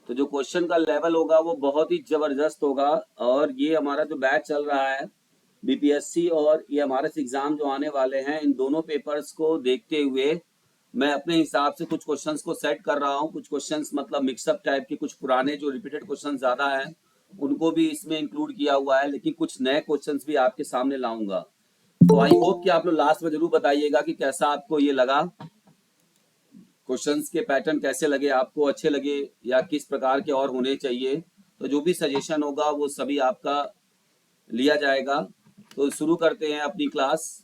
तो जो क्वेश्चन का लेवल होगा वो बहुत ही जबरदस्त होगा। और ये हमारा जो बैच चल रहा है बीपीएससी और ये हमारे एग्जाम जो आने वाले हैं, इन दोनों पेपर्स को देखते हुए मैं अपने हिसाब से कुछ क्वेश्चंस को सेट कर रहा हूँ। कुछ क्वेश्चंस मतलब मिक्सअप टाइप के, कुछ पुराने जो रिपीटेड क्वेश्चंस ज़्यादा हैं उनको भी इसमें इंक्लूड किया हुआ है, लेकिन कुछ नए क्वेश्चंस भी आपके सामने लाऊंगा। तो आई होप कि आप लोग लास्ट में जरूर बताइएगा कि कैसा आपको ये लगा, क्वेश्चंस के पैटर्न कैसे लगे आपको, अच्छे लगे या किस प्रकार के और होने चाहिए। तो जो भी सजेशन होगा वो सभी आपका लिया जाएगा। तो शुरू करते हैं अपनी क्लास।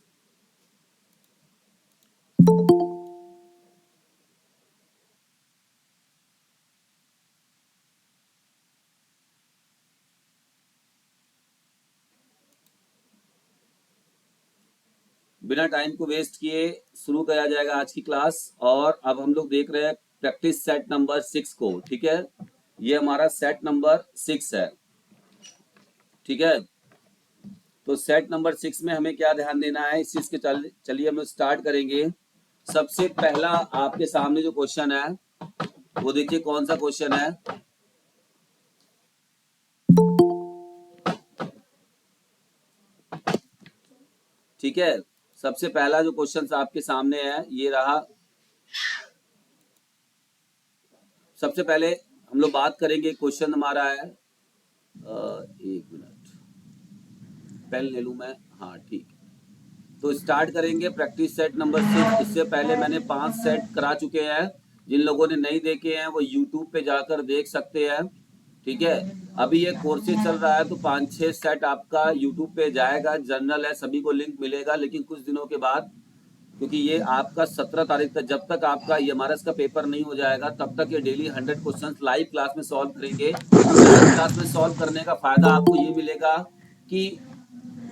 बिना टाइम को वेस्ट किए शुरू किया जाएगा आज की क्लास। और अब हम लोग देख रहे हैं प्रैक्टिस सेट नंबर 6 को। ठीक है, ये हमारा सेट नंबर 6 है। ठीक है, तो सेट नंबर 6 में हमें क्या ध्यान देना है इस चीज के। चलिए हम लोग स्टार्ट करेंगे। सबसे पहला आपके सामने जो क्वेश्चन है वो देखिए कौन सा क्वेश्चन है। ठीक है, सबसे पहला जो क्वेश्चन आपके सामने है ये रहा। सबसे पहले हम लोग बात करेंगे, क्वेश्चन हमारा है एक मिनट पेन ले लूं मैं। हाँ ठीक, तो स्टार्ट करेंगे प्रैक्टिस सेट नंबर 6। इससे पहले मैंने 5 सेट करा चुके हैं। जिन लोगों ने नहीं देखे हैं वो यूट्यूब पे जाकर देख सकते हैं। ठीक है, अभी ये कोर्सेज चल रहा है तो 5-6 सेट आपका यूट्यूब पे जाएगा, जनरल है, सभी को लिंक मिलेगा। लेकिन कुछ दिनों के बाद, क्योंकि ये आपका 17 तारीख तक, जब तक आपका एमआरएस का पेपर नहीं हो जाएगा तब तक ये डेली 100 क्वेश्चन लाइव क्लास में सॉल्व करेंगे। लाइव क्लास में सॉल्व करने का फायदा आपको ये मिलेगा कि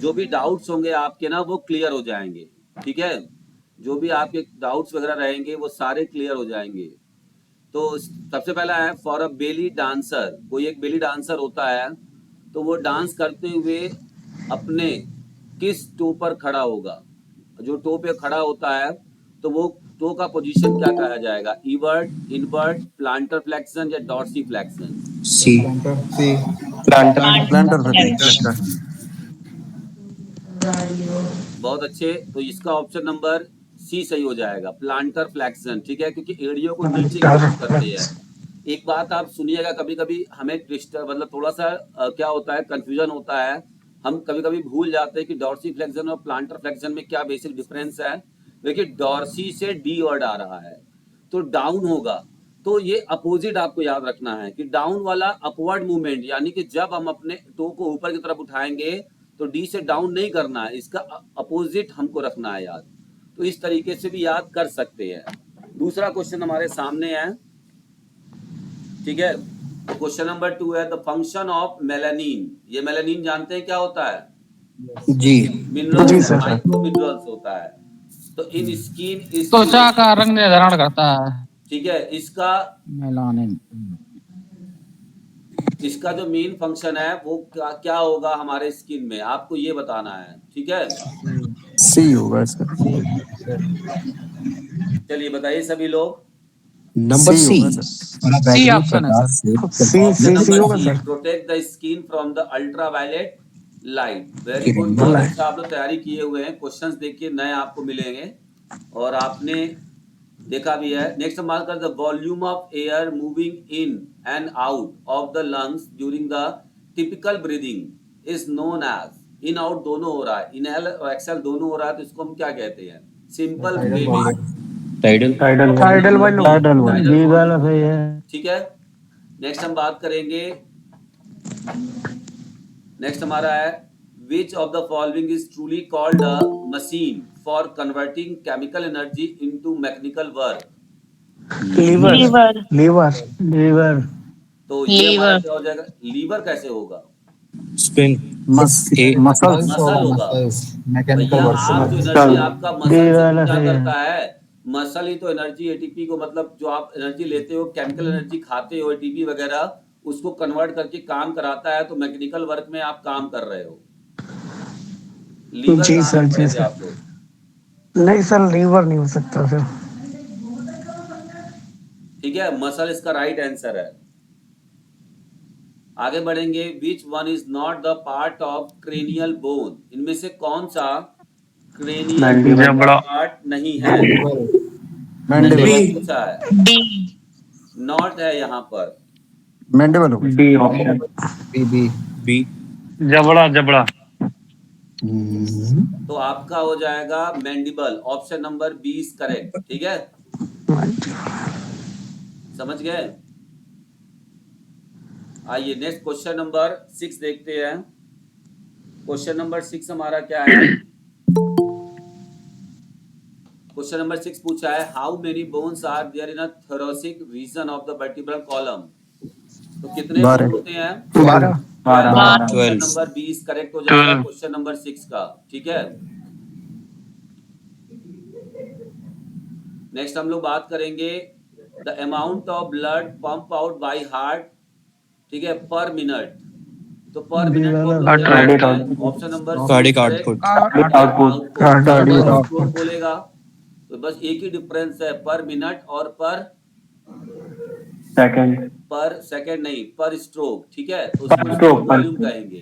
जो भी डाउट्स होंगे आपके ना वो क्लियर हो जाएंगे। ठीक है, जो भी आपके डाउट्स वगैरह रहेंगे वो सारे क्लियर हो जाएंगे। तो सबसे पहला है, फॉर अ बेली डांसर, कोई एक बेली डांसर होता है तो वो डांस करते हुए अपने किस टो पर खड़ा होगा। जो टो पे खड़ा होता है तो वो टो का पोजीशन क्या कहा जाएगा, ईवर्ट, इनवर्ट, प्लांटर फ्लेक्शन या डॉर्सी फ्लेक्शन। सी प्लांटर बहुत अच्छे, तो इसका ऑप्शन नंबर सी सही हो जाएगा, प्लांटर फ्लेक्शन। ठीक है, क्योंकि एड़ियों को नीचे की तरफ करते हैं। एक बात आप सुनिएगा, कभी कभी हमें मतलब थोड़ा सा क्या होता है, कंफ्यूजन होता है। हम कभी कभी भूल जाते हैं कि डॉर्सी फ्लेक्शन और प्लांटर फ्लेक्शन में क्या बेसिक डिफरेंस है। देखिए डॉर्सी से डी वर्ड आ रहा है तो डाउन होगा, तो ये अपोजिट आपको याद रखना है कि डाउन वाला अपवर्ड मूवमेंट, यानी कि जब हम अपने टो को ऊपर की तरफ उठाएंगे तो डी से डाउन नहीं करना है, इसका अपोजिट हमको रखना है याद। तो इस तरीके से भी याद कर सकते हैं। दूसरा क्वेश्चन हमारे सामने है। ठीक है, तो क्वेश्चन नंबर 2 है, द फंक्शन ऑफ मेलानिन। ये मेलानिन जानते हैं क्या होता है? जी मिनरल्स, माइक्रो मिनरल्स होता है। तो इन स्किन त्वचा का रंग निर्धारण करता है। ठीक है, इसका मेलानिन, इसका जो मेन फंक्शन है वो क्या होगा हमारे स्किन में, आपको ये बताना है। ठीक है, सी होगा इसका। चलिए बताइए सभी लोग। नंबर सी सी ऑप्शन है सर। सी होगा sir. Protect the skin from the ultraviolet light. Very good, बहुत अच्छा आप लोग तैयारी किए हुए हैं। क्वेश्चंस देखिए नए आपको मिलेंगे और आपने देखा भी है। नेक्स्ट हम बात करते हैं, the volume of air moving in and out of the lungs during the typical breathing is known as. In out दोनों हो रहा है, इनहेल और एक्सहेल दोनों हो रहा है, तो इसको हम क्या कहते हैं? Simple breathing, tidal breathing. ठीक है, नेक्स्ट हम बात करेंगे। नेक्स्ट हमारा है, which of the following is truly called a machine for converting chemical energy into mechanical work? Lever. तो ये हमारा क्या हो जाएगा? लीवर कैसे होगा? मसल होगा। भैया आप जो एनर्जी आपका मसल से क्या करता है? मसल ही तो एनर्जी एटीपी को, मतलब जो आप एनर्जी लेते हो, केमिकल एनर्जी खाते हो एटीपी वगैरह, उसको कन्वर्ट करके काम कराता है। तो मैकेनिकल वर्क में आप काम कर रहे हो। लीवर जी कहाँ सर, पे जी पढ़े थे सर। आप लोग? नहीं सर, लीवर नहीं हो सकता सर। ठीक है, मसल इसका राइट आंसर है। आगे बढ़ेंगे। विच one is not the part of cranial bone, इनमें से कौन सा क्रेनियल बोन का पार्ट नहीं है? मैंडिबल मैंने पूछा है, नॉट है यहाँ पर। मैंडिबल होगा D option B B B जबड़ा जबड़ा तो आपका हो जाएगा मैंडिबल, ऑप्शन नंबर 20 करेक्ट। ठीक है, समझ गए? आइए नेक्स्ट क्वेश्चन नंबर 6 देखते हैं। क्वेश्चन नंबर 6 हमारा क्या है? क्वेश्चन नंबर 6 पूछा है how many bones are there in a thoracic region of the vertebral column. तो कितने बोन 12 होते हैं? 12 ऑप्शन नंबर 20 करेक्ट हो जाएगा क्वेश्चन नंबर 6 का। ठीक है, नेक्स्ट हम लोग बात करेंगे the amount of blood pump out by heart, ठीक है, पर मिनट। तो पर मिनट को हम लोग क्या कार्डियक बोलते हैं? Output. Option number cardiac output cardiac stroke बोलेगा। तो बस एक ही डिफरेंस है, पर मिनट और पर सेकंड नहीं, पर स्ट्रोक। ठीक है, तो उसको स्ट्रोक वॉल्यूम कहेंगे।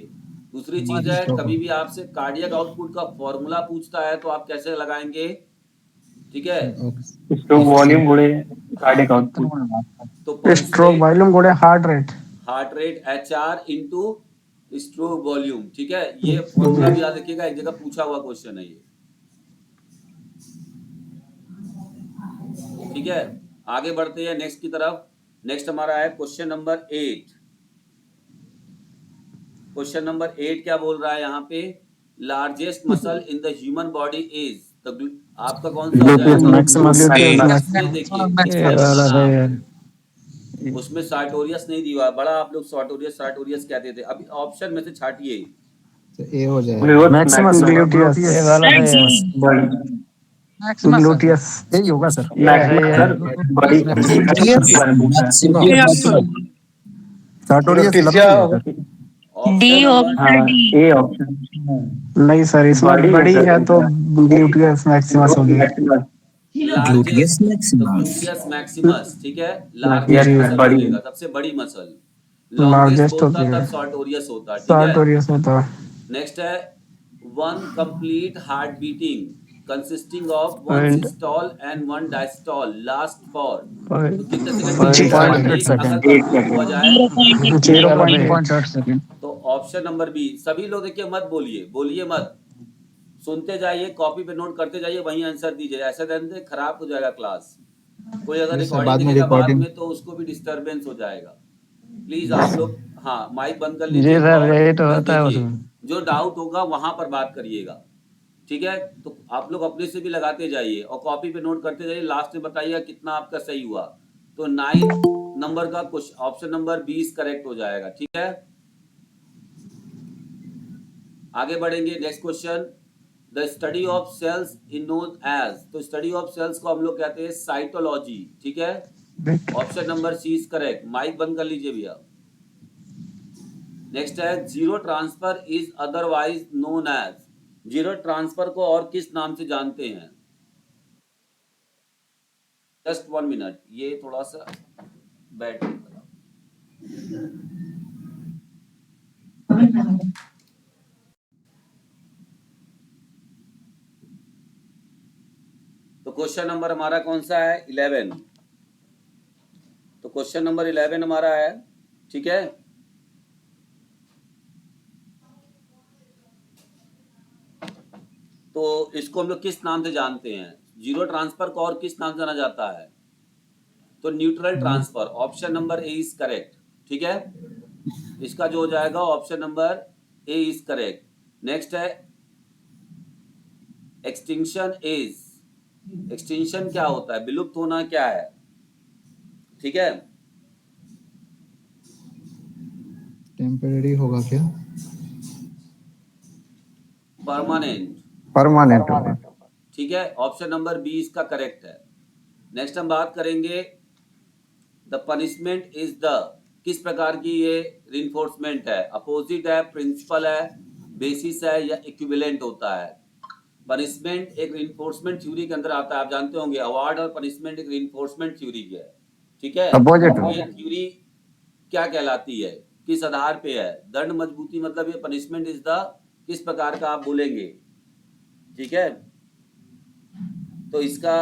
दूसरी चीज है, कभी भी आपसे कार्डियक आउटपुट का फॉर्मूला पूछता है तो आप कैसे लगाएंगे? ठीक है, स्ट्रोक वॉल्यूम गुणे कार्डियक आउटपुट। तो स्ट्रोक वॉल्यूम गुणे heart rate HR into stroke volume. ठीक है, ये फॉर्मूला भी याद रखिएगा, एक जगह पूछा हुआ क्वेश्चन है ये। ठीक है, आगे बढ़ते हैं नेक्स्ट की तरफ। नेक्स्ट हमारा है क्वेश्चन नंबर 8। क्वेश्चन नंबर 8 क्या बोल रहा है यहाँ पे? Largest muscle in the human body is, तो आपका कौन सा हो जाएगा? मैक्सिमस ये देखिए, ये वाला है। उसमें सार्टोरियस नहीं दिया, बड़ा आप लोग सार्टोरियस कहते थे। अभी ऑप्शन में से छाटिए। ए हो जाएगा मैक्सिमस ग्लूटियस ये वाला है। ग्लूटियस यही होगा सर सार्टोरियस डी ऑप्शन नहीं सर, इसमें बड़ी है तो ग्लूटियस मैक्सिमस होगी। Gluteus Maximus. ठीक है, लार्जेस्ट मसल बोलेगा, सबसे बड़ी मसल। लार्जेस्ट होता होती है, तब सार्टोरियस होता। ठीक है, सार्टोरियस होता है। नेक्स्ट है one complete heart beating consisting of one systole and one diastole last for, तो कितने सेकंड? 0.8 सेकंड। तो ऑप्शन नंबर बी। सभी लोग देखिए, मत बोलिए मत, सुनते जाइए, कॉपी पे नोट करते जाइए, वहीं आंसर दीजिए। ऐसे रहने खराब हो जाएगा क्लास। कोई अगर रिकॉर्डिंग देखेगा बाद में तो उसको भी डिस्टरबेंस हो जाएगा। प्लीज आप लोग, हाँ, माइक बंद कर लीजिए। जी सर, यही तो होता है उसमें। जो डाउट होगा वहां पर बात करिएगा। ठीक है, तो आप लोग अपने से भी लगाते जाइए और कॉपी पे नोट करते जाइए। लास्ट में बताइएगा कितना आपका सही हुआ। तो 9 नंबर का क्वेश्चन, ऑप्शन नंबर 20 करेक्ट हो जाएगा। ठीक है, आगे बढ़ेंगे। Next question, the study of cells is known as, तो स्टडी ऑफ सेल्स को हम लोग कहते हैं साइटोलॉजी। ठीक है, option number C is correct. Mike बंद कर लीजिए भैया। नेक्स्ट है zero transfer is otherwise known as, zero transfer को और किस नाम से जानते हैं? जस्ट 1 मिनट, ये थोड़ा सा बैटरी खराब। तो क्वेश्चन नंबर हमारा कौन सा है? 11। तो क्वेश्चन नंबर 11 हमारा है। ठीक है, तो इसको हम लोग किस नाम से जानते हैं? जीरो ट्रांसफर को और किस नाम से जाना जाता है? तो neutral transfer, option number A is correct. ठीक है, इसका जो हो जाएगा option number A is correct. Next है एक्सटिंक्शन इज, एक्सटिंक्शन क्या होता है? विलुप्त होना क्या है? ठीक है, टेम्परेरी होगा क्या? परमानेंट होगा। ठीक है, ऑप्शन नंबर बी इसका करेक्ट है। नेक्स्ट हम बात करेंगे द पनिशमेंट इज द, किस प्रकार की ये रिइंफोर्समेंट है? अपोजिट है, प्रिंसिपल है, बेसिस है या इक्विवेलेंट होता है? पनिशमेंट एक रिइंफोर्समेंट थ्योरी के अंदर आता है। आप जानते होंगे अवार्ड और पनिशमेंट एक रिइंफोर्समेंट थ्योरी है। ठीक है, अपोजिट ये थ्योरी क्या कहलाती है? किस आधार पे है। दंड मजबूती मतलब ये पनिशमेंट इज द किस प्रकार का आप बोलेंगे, ठीक है। तो इसका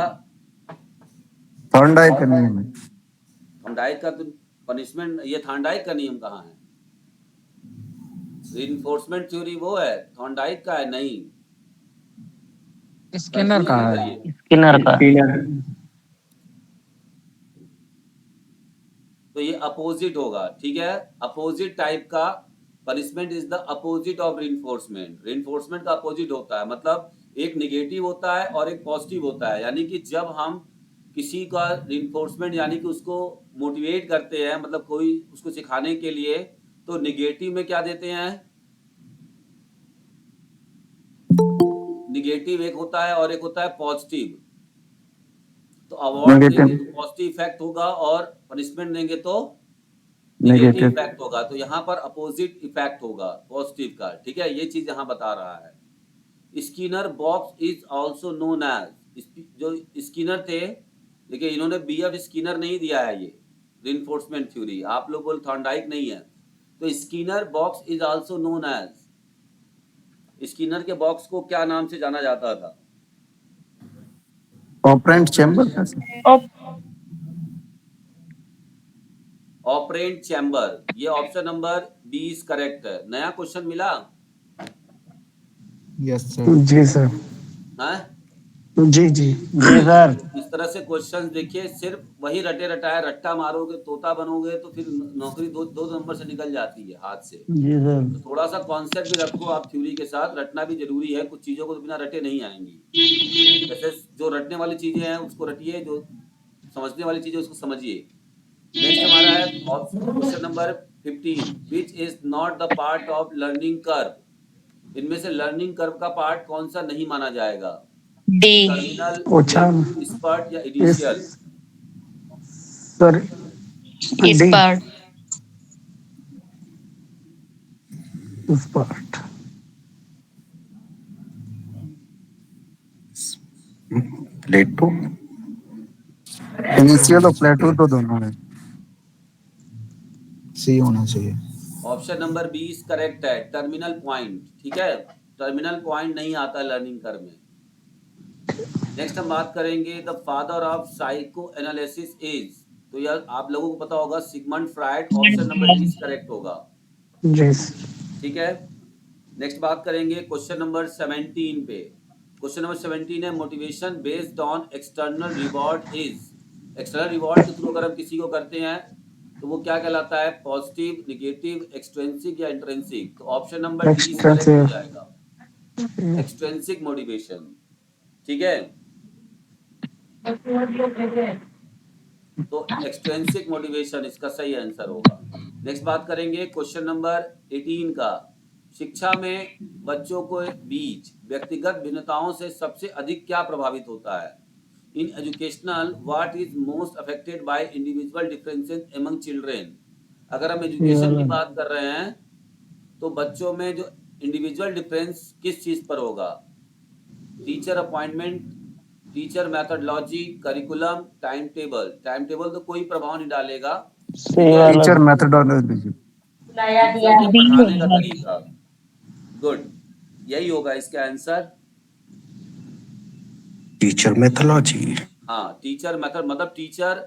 थॉर्नडाइक का नियम है। थॉर्नडाइक का तो पनिशमेंट, ये थॉर्नडाइक का नियम कहाँ है? रीइंफोर्समेंट थ्योरी वो है, थॉर्नडाइक का है नहीं। स्किनर का है। करिए। स्किनर का। तो ये अपोजिट होगा, ठीक है। अपोजिट टाइप का punishment is the opposite of reinforcement. Reinforcement का अपोजिट होता है, मतलब एक निगेटिव होता है और एक पॉजिटिव होता है। यानी कि जब हम किसी का रीइंफोर्समेंट यानी कि उसको मोटिवेट करते हैं, मतलब कोई उसको सिखाने के लिए, तो निगेटिव में क्या देते हैं, निगेटिव एक होता है और एक होता है पॉजिटिव। तो अवार्ड देंगे तो पॉजिटिव इफेक्ट होगा और पनिशमेंट देंगे तो नेगेटिव इफेक्ट होगा। तो यहाँ पर अपोजिट इफेक्ट होगा पॉजिटिव का, ठीक है। ये चीज यहाँ बता रहा है। Skinner box is also known as, जो स्किनर थे, देखिए इन्होंने बीएफ स्किनर नहीं दिया है, ये रीइंफोर्समेंट थ्योरी आप लोग बोल थॉर्नडाइक नहीं है। तो Skinner box is also known as, Skinner के बॉक्स को क्या नाम से जाना जाता था? ऑपरेंट चैम्बर का ऑपरेंट चैम्बर। ये ऑप्शन नंबर 20 करेक्ट है। नया क्वेश्चन मिला? Yes sir. जी सर। है जी जी। जी सर। इस तरह से क्वेश्चंस देखिए, सिर्फ वही रटे रटाए रट्टा मारोगे, तोता बनोगे तो फिर नौकरी दो नंबर से निकल जाती है हाथ से। जी सर। तो थोड़ा सा कॉन्सेप्ट भी रखो आप, थ्योरी के साथ रटना भी जरूरी है। कुछ चीजों को तो बिना रटे नहीं आएंगी। जैसे जो रटने वाली चीजें हैं उसको रटिए, जो समझने वाली चीजें उसको समझिए। नेक्स्ट हमारा है question number 15, which is not the part of learning curve. इनमें से लर्निंग कर्व का पार्ट कौन सा नहीं माना जाएगा? डी। टर्मिनल, अच्छा स्पर्ट या इस इनिशियल? सर इस डी पर इस पार्ट। प्लेटो, इनिशियल और प्लेटो तो दोनों है, सी होना चाहिए। ऑप्शन नंबर 20 करेक्ट है, टर्मिनल पॉइंट, ठीक है। टर्मिनल पॉइंट नहीं आता लर्निंग कर्व में। नेक्स्ट हम बात करेंगे the father of psychoanalysis is, तो यह आप लोगों को पता होगा Sigmund Freud. Option number 20 correct होगा, जी ठीक है। नेक्स्ट बात करेंगे क्वेश्चन नंबर 17 पे। क्वेश्चन नंबर 17 है motivation based on external reward is. External reward के थ्रू अगर हम किसी को करते हैं तो वो क्या कहलाता है? पॉजिटिव, निगेटिव, एक्सट्रिंसिक या इंट्रिंसिक? तो ऑप्शन नंबर 20 करेक्ट हो जाएगा, एक्सट्रिंसिक मोटिवेशन, ठीक है। तो एक्सट्रिंसिक मोटिवेशन इसका सही आंसर होगा। नेक्स्ट बात करेंगे क्वेश्चन नंबर 18 का। शिक्षा में बच्चों के बीच व्यक्तिगत भिन्नताओं से सबसे अधिक क्या प्रभावित होता है? In educational what is most affected by individual differences among children. अगर हम एजुकेशन की बात कर रहे हैं तो बच्चों में जो इंडिविजुअल डिफरेंस किस चीज पर होगा? Teacher appointment, teacher methodology, curriculum, time table. Time table तो कोई प्रभाव नहीं डालेगा, टीचर मेथडोलॉजी, पढ़ाने का तरीका। गुड, यही होगा इसका आंसर, टीचर मेथडोलॉजी। हाँ टीचर मेथड, मतलब टीचर,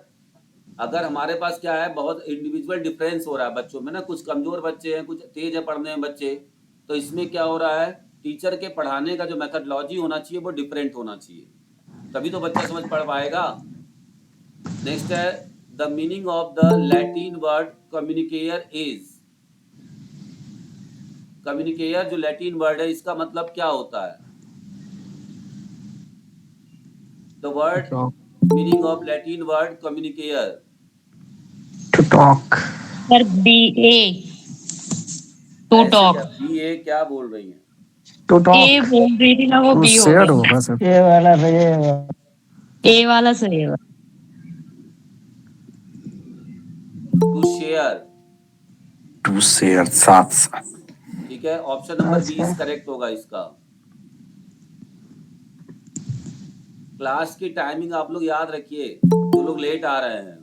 अगर हमारे पास क्या है, बहुत इंडिविजुअल डिफरेंस हो रहा है बच्चों में ना, कुछ कमजोर बच्चे हैं, कुछ तेज है पढ़ने में बच्चे, तो इसमें क्या हो रहा है, टीचर के पढ़ाने का जो मेथडोलॉजी होना चाहिए वो डिफरेंट होना चाहिए, तभी तो बच्चा समझ पढ़ पाएगा। नेक्स्ट है the meaning of the Latin word communicare is. Communicare जो लैटिन वर्ड है इसका मतलब क्या होता है? The word meaning of Latin word communicare. To talk. Sir B A, to talk. ये क्या बोल रही हैं? टू ए टॉक बोल रही थी ना, वो बी हो शेयर गया। होगा सर। ये वाला सही है। ए वाला सही है। टू शेयर, टू शेयर, साथ साथ। ठीक है। ऑप्शन नंबर 20 करेक्ट होगा इसका। क्लास की टाइमिंग आप लोग याद रखिए, जो लोग लेट आ रहे हैं,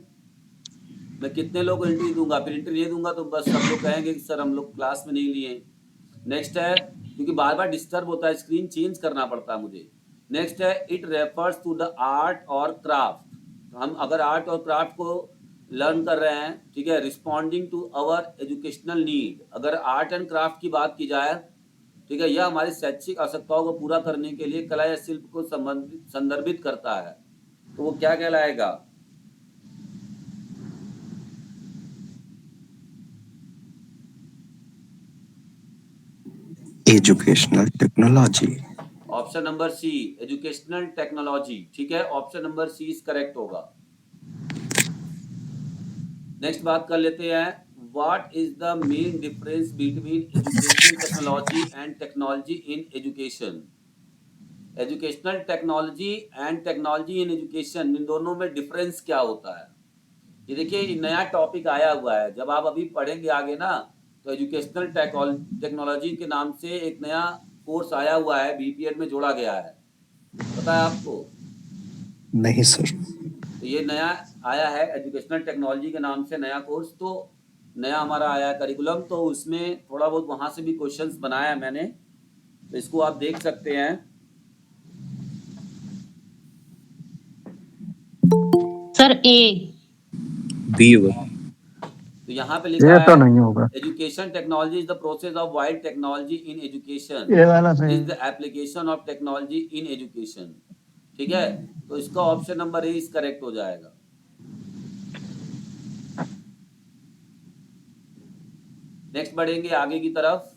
मैं कितने लोगों को एंट्री दूंगा, फिर एंट्री नहीं दूंगा तो बस सब लोग कहेंगे कि सर हम लोग क्लास में नहीं लिए। नेक्स्ट है, क्योंकि बार बार डिस्टर्ब होता है, स्क्रीन चेंज करना पड़ता है मुझे। नेक्स्ट है, it refers to the art और क्राफ्ट। हम अगर आर्ट और क्राफ्ट को लर्न कर रहे हैं, ठीक है, responding to our educational need. अगर आर्ट एंड क्राफ्ट की बात की जाए, ठीक है, यह हमारी शैक्षिक आवश्यकताओं को पूरा करने के लिए कला या शिल्प को संदर्भित करता है, तो वो क्या कहलाएगा? Educational technology. Option number C, educational technology. ठीक है, option number C is correct होगा। नेक्स्ट बात कर लेते हैं, what is the main difference between educational technology and technology in education. Educational technology and technology in education, इन दोनों में डिफरेंस क्या होता है? ये देखिए, ये नया टॉपिक आया हुआ है, जब आप अभी पढ़ेंगे आगे ना, तो एजुकेशनल टेक्नोलॉजी के नाम से एक नया कोर्स आया हुआ है, बीपीएड में जोड़ा गया है, पता है आपको? नहीं सर। तो ये नया आया है, एजुकेशनल टेक्नोलॉजी के नाम से नया कोर्स, तो नया हमारा आया है करिकुलम, तो उसमें थोड़ा बहुत वहां से भी क्वेश्चंस बनाया है मैंने, तो इसको आप देख सकते हैं। सर ए। बी होगा। तो यहाँ पे लिखा ये तो है, नहीं होगा। Education technology is the process of wide technology in education, ये वाला सही is the application of technology in education. ठीक है, तो इसका option number A is correct हो जाएगा। नेक्स्ट बढ़ेंगे आगे की तरफ।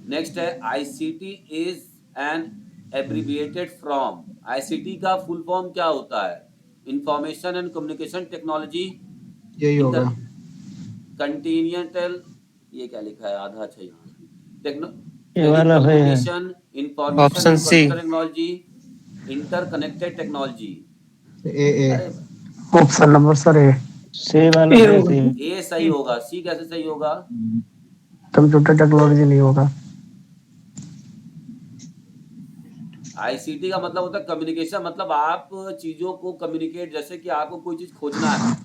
नेक्स्ट है, ICT is an abbreviated from. ICT का फुल फॉर्म क्या होता है? इंफॉर्मेशन एंड कम्युनिकेशन टेक्नोलॉजी, यही होगा। कंटिनेंटल, ये क्या लिखा है, आधा अच्छा यहाँ, ये वाला सही है। Communication, information technology, interconnected technology. A option number sir A. C वाला सही है। ए सही होगा, सी कैसे सही होगा? कंप्यूटर टेक्नोलॉजी नहीं होगा। आईसीटी का मतलब होता है कम्युनिकेशन, मतलब आप चीजों को कम्युनिकेट, जैसे कि आपको कोई चीज खोजना है,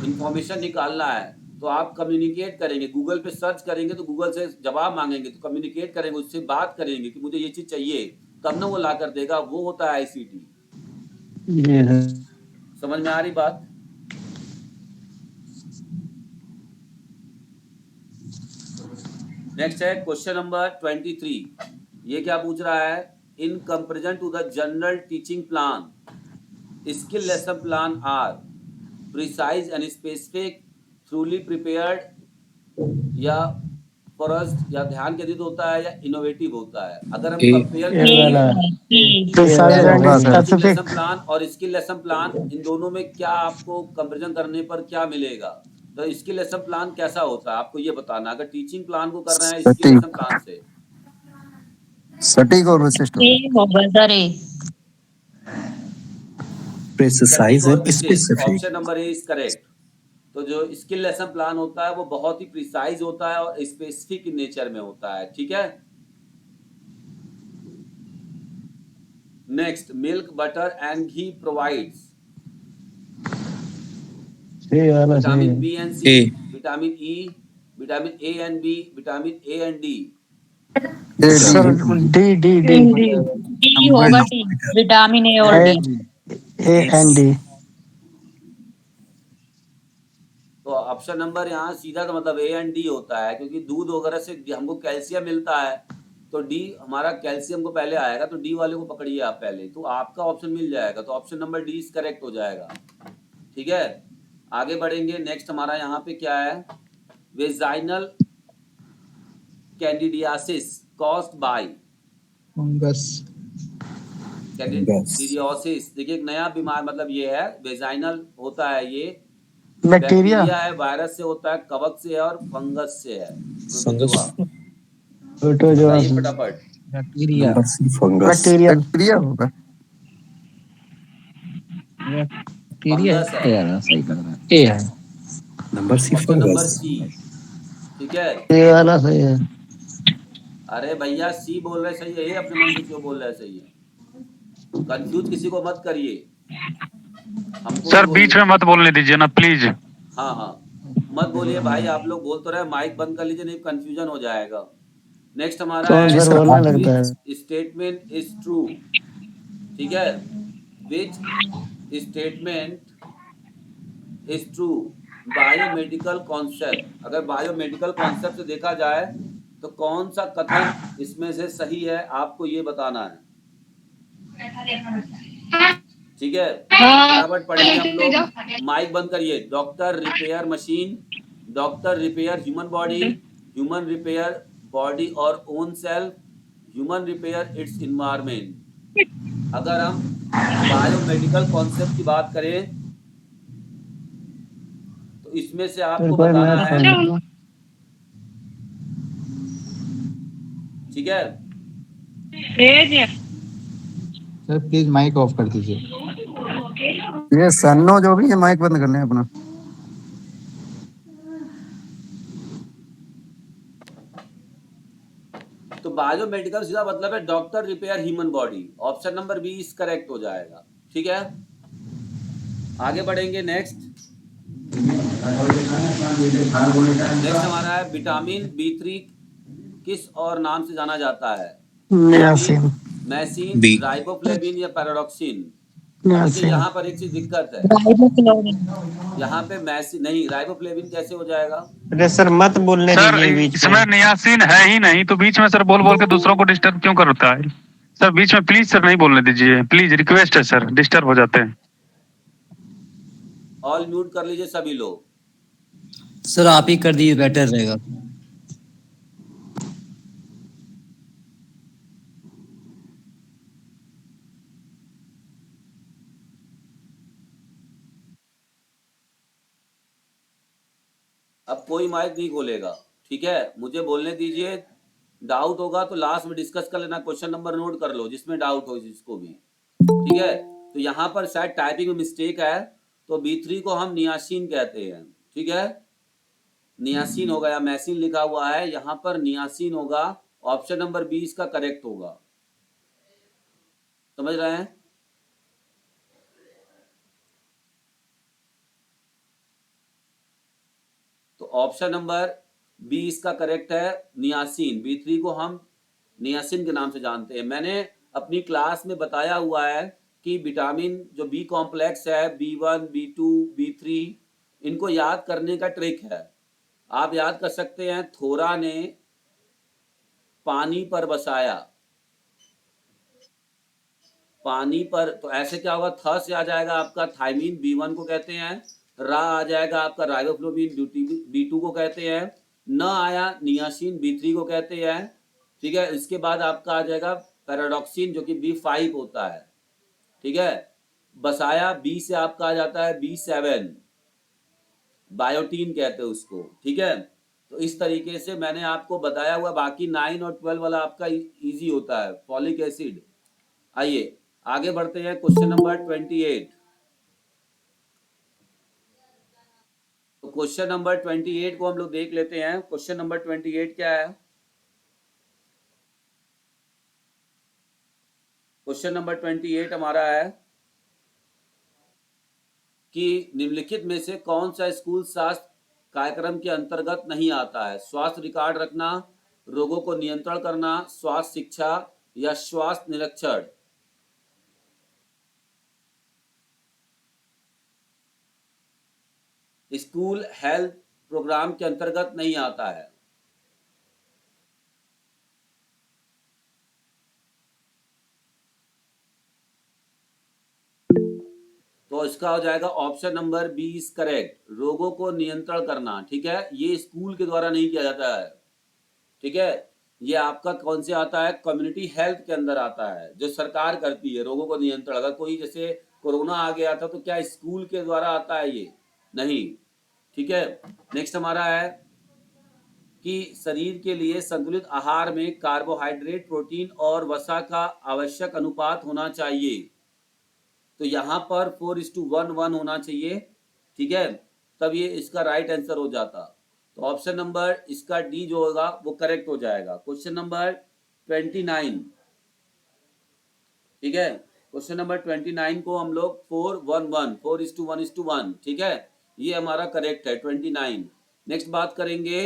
इंफॉर्मेशन निकालना है, तो आप कम्युनिकेट करेंगे, गूगल पे सर्च करेंगे तो गूगल से जवाब मांगेंगे, तो कम्युनिकेट करेंगे, उससे बात करेंगे कि मुझे ये चीज चाहिए, तब ना वो ला कर देगा, वो होता है आईसीटी। समझ में आ रही बात? नेक्स्ट है क्वेश्चन नंबर 23। ये क्या पूछ रहा है? In comparison to the general teaching plan, skill lesson plan are precise and specific, truly prepared या फॉरेस्ट, या ध्यान केंद्रित होता है, या इनोवेटिव होता है? अगर हम कंपेयर लेसन प्लान और स्किल लेसन प्लान, इन दोनों में क्या आपको कंपेरिजन करने पर क्या मिलेगा? तो स्किल लेसन प्लान कैसा होता है आपको ये बताना, अगर टीचिंग प्लान को कर रहे हैं स्किल लेसन प्लान से। सटीक और विशिष्ट ए होगा sir A. Precise and specific. Option number A is correct. तो जो स्किल लेसन प्लान होता है वो बहुत ही प्रिसाइज होता है और स्पेसिफिक इन नेचर में होता है। ठीक है, next, milk butter and ghee provides vitamin B and C, vitamin E, vitamin A and B, vitamin A and D. Sir D D D D होगा, डी, विटामिन ए और डी। A and D. तो option number यहाँ सीधा का मतलब ए and D होता है, क्योंकि दूध वगैरह से हमको कैल्शियम मिलता है, तो डी हमारा कैल्शियम को पहले आएगा, तो डी वाले को पकड़िए आप पहले, तो आपका ऑप्शन मिल जाएगा, तो option number D is correct हो जाएगा। ठीक है, आगे बढ़ेंगे। नेक्स्ट हमारा यहाँ पे क्या है? Vaginal candidiasis caused by fungus. Candidiasis, देखिए एक नया बीमार, मतलब ये है वेजाइनल होता है, ये बैक्टीरिया है, वायरस से होता है, कवक से है और फंगस से है। फटाफट। बैक्टीरिया बैक्टीरिया होगा। बैक्टीरिया सही कर रहा है। ए है number C option number fungus. C. ठीक है, ये वाला सही है। अरे भैया सी बोल रहे सही है, ये अपने मन से क्यों बोल रहे सही है? कंफ्यूज किसी को मत करिए। सर बीच में मत बोलने दीजिए ना प्लीज। हाँ हाँ, मत बोलिए भाई, आप लोग बोल तो रहे, माइक बंद कर लीजिए, नहीं कंफ्यूजन हो जाएगा। नेक्स्ट हमारा कौन है सर बोलने लगता है? Which statement is true. ठीक है, which statement is true biomedical concept. अगर बायोमेडिकल कॉन्सेप्ट से देखा जाए तो कौन सा कथन इसमें से सही है, आपको ये बताना है। ठीक है, फटाफट पढ़ेंगे हम लोग। माइक बंद करिए। Doctor repair machine, doctor repair human body, human repair body और own self, human repair its environment. अगर हम बायोमेडिकल कॉन्सेप्ट की बात करें तो इसमें से आपको कोई बताना मैथ है। है। ठीक है, सर प्लीज माइक ऑफ कर दीजिए। ये सन्नो जो भी है माइक बंद करने है अपना। तो बायोमेडिकल सीधा मतलब है doctor repair human body. Option number B is correct हो जाएगा। ठीक है, आगे बढ़ेंगे। नेक्स्ट हमारा है विटामिन B3 किस और नाम से जाना जाता है? नियासिन। मैसिन, बी। राइबोफ्लेविन या पैराडॉक्सिन? नियासिन। यहाँ पर एक चीज दिक्कत है, राइबोफ्लेविन। यहाँ पे मैसिन नहीं, राइबोफ्लेविन कैसे हो जाएगा? अरे सर मत बोलने सर दीजिए बीच इसमें में। नियासिन है ही नहीं तो बीच में सर बोल बोल के दूसरों को डिस्टर्ब क्यों करता है? सर बीच में प्लीज सर नहीं बोलने दीजिए, प्लीज रिक्वेस्ट है सर, डिस्टर्ब हो जाते हैं। ऑल म्यूट कर लीजिए सभी लोग। सर आप ही कर दीजिए, बेटर रहेगा। अब कोई माइक नहीं खोलेगा। ठीक है, मुझे बोलने दीजिए। डाउट होगा तो लास्ट में डिस्कस कर लेना। क्वेश्चन नंबर नोट कर लो जिसमें डाउट हो जिसको भी। ठीक है, तो यहाँ पर शायद टाइपिंग में मिस्टेक है, तो B3 को हम नियासिन कहते हैं। ठीक है, नियासिन होगा या मैसिन लिखा हुआ है, यहाँ पर नियासिन होगा। ऑप्शन नंबर बी इसका करेक्ट होगा। समझ रहे हैं? तो ऑप्शन नंबर बी इसका करेक्ट है, नियासिन। B3 को हम नियासिन के नाम से जानते हैं। मैंने अपनी क्लास में बताया हुआ है कि विटामिन जो बी कॉम्प्लेक्स है, B1, B2, B3, इनको याद करने का ट्रिक है। आप याद कर सकते हैं, थोरा ने पानी पर बसाया। पानी पर, तो ऐसे क्या होगा, थ से आ जाएगा आपका थायमीन, B1 को कहते हैं। रा आ जाएगा आपका राइबोफ्लोविन, B2 को कहते हैं। न आया नियासिन, B3 को कहते हैं। ठीक है, इसके बाद आपका आ जाएगा पैराडॉक्सिन जो कि B5 होता है। ठीक है, बसाया बी से आपका आ जाता है B7, बायोटीन कहते हैं उसको। ठीक है, तो इस तरीके से मैंने आपको बताया हुआ। बाकी 9 और 12 वाला आपका इजी होता है, फॉलिक एसिड। आइए आगे बढ़ते हैं। Question number 28। तो क्वेश्चन नंबर 28 को हम लोग देख लेते हैं। क्वेश्चन नंबर 28 क्या है? क्वेश्चन नंबर 28 हमारा है कि निम्नलिखित में से कौन सा स्कूल शास्त्र कार्यक्रम के अंतर्गत नहीं आता है? स्वास्थ्य रिकॉर्ड रखना, रोगों को नियंत्रण करना, स्वास्थ्य शिक्षा या स्वास्थ्य निरीक्षण? स्कूल हेल्थ प्रोग्राम के अंतर्गत नहीं आता है। तो इसका हो जाएगा option number B is correct, रोगों को नियंत्रण करना। ठीक है, ये स्कूल के द्वारा नहीं किया जाता है। ठीक है, ये आपका कौन से आता है? कम्युनिटी हेल्थ के अंदर आता है, जो सरकार करती है रोगों को नियंत्रण। अगर कोई जैसे कोरोना आ गया था तो क्या स्कूल के द्वारा आता है? ये नहीं। ठीक है, नेक्स्ट हमारा है कि शरीर के लिए संतुलित आहार में कार्बोहाइड्रेट, प्रोटीन और वसा का आवश्यक अनुपात होना चाहिए। तो यहाँ पर 4:1:1 होना चाहिए। ठीक है, तब ये इसका राइट आंसर हो जाता। तो ऑप्शन नंबर इसका डी जो होगा वो करेक्ट हो जाएगा। Question number 29। ठीक है, क्वेश्चन नंबर 29 को हम लोग 4:1:1, 4:1:1। ठीक है, ये हमारा करेक्ट है 29। नेक्स्ट बात करेंगे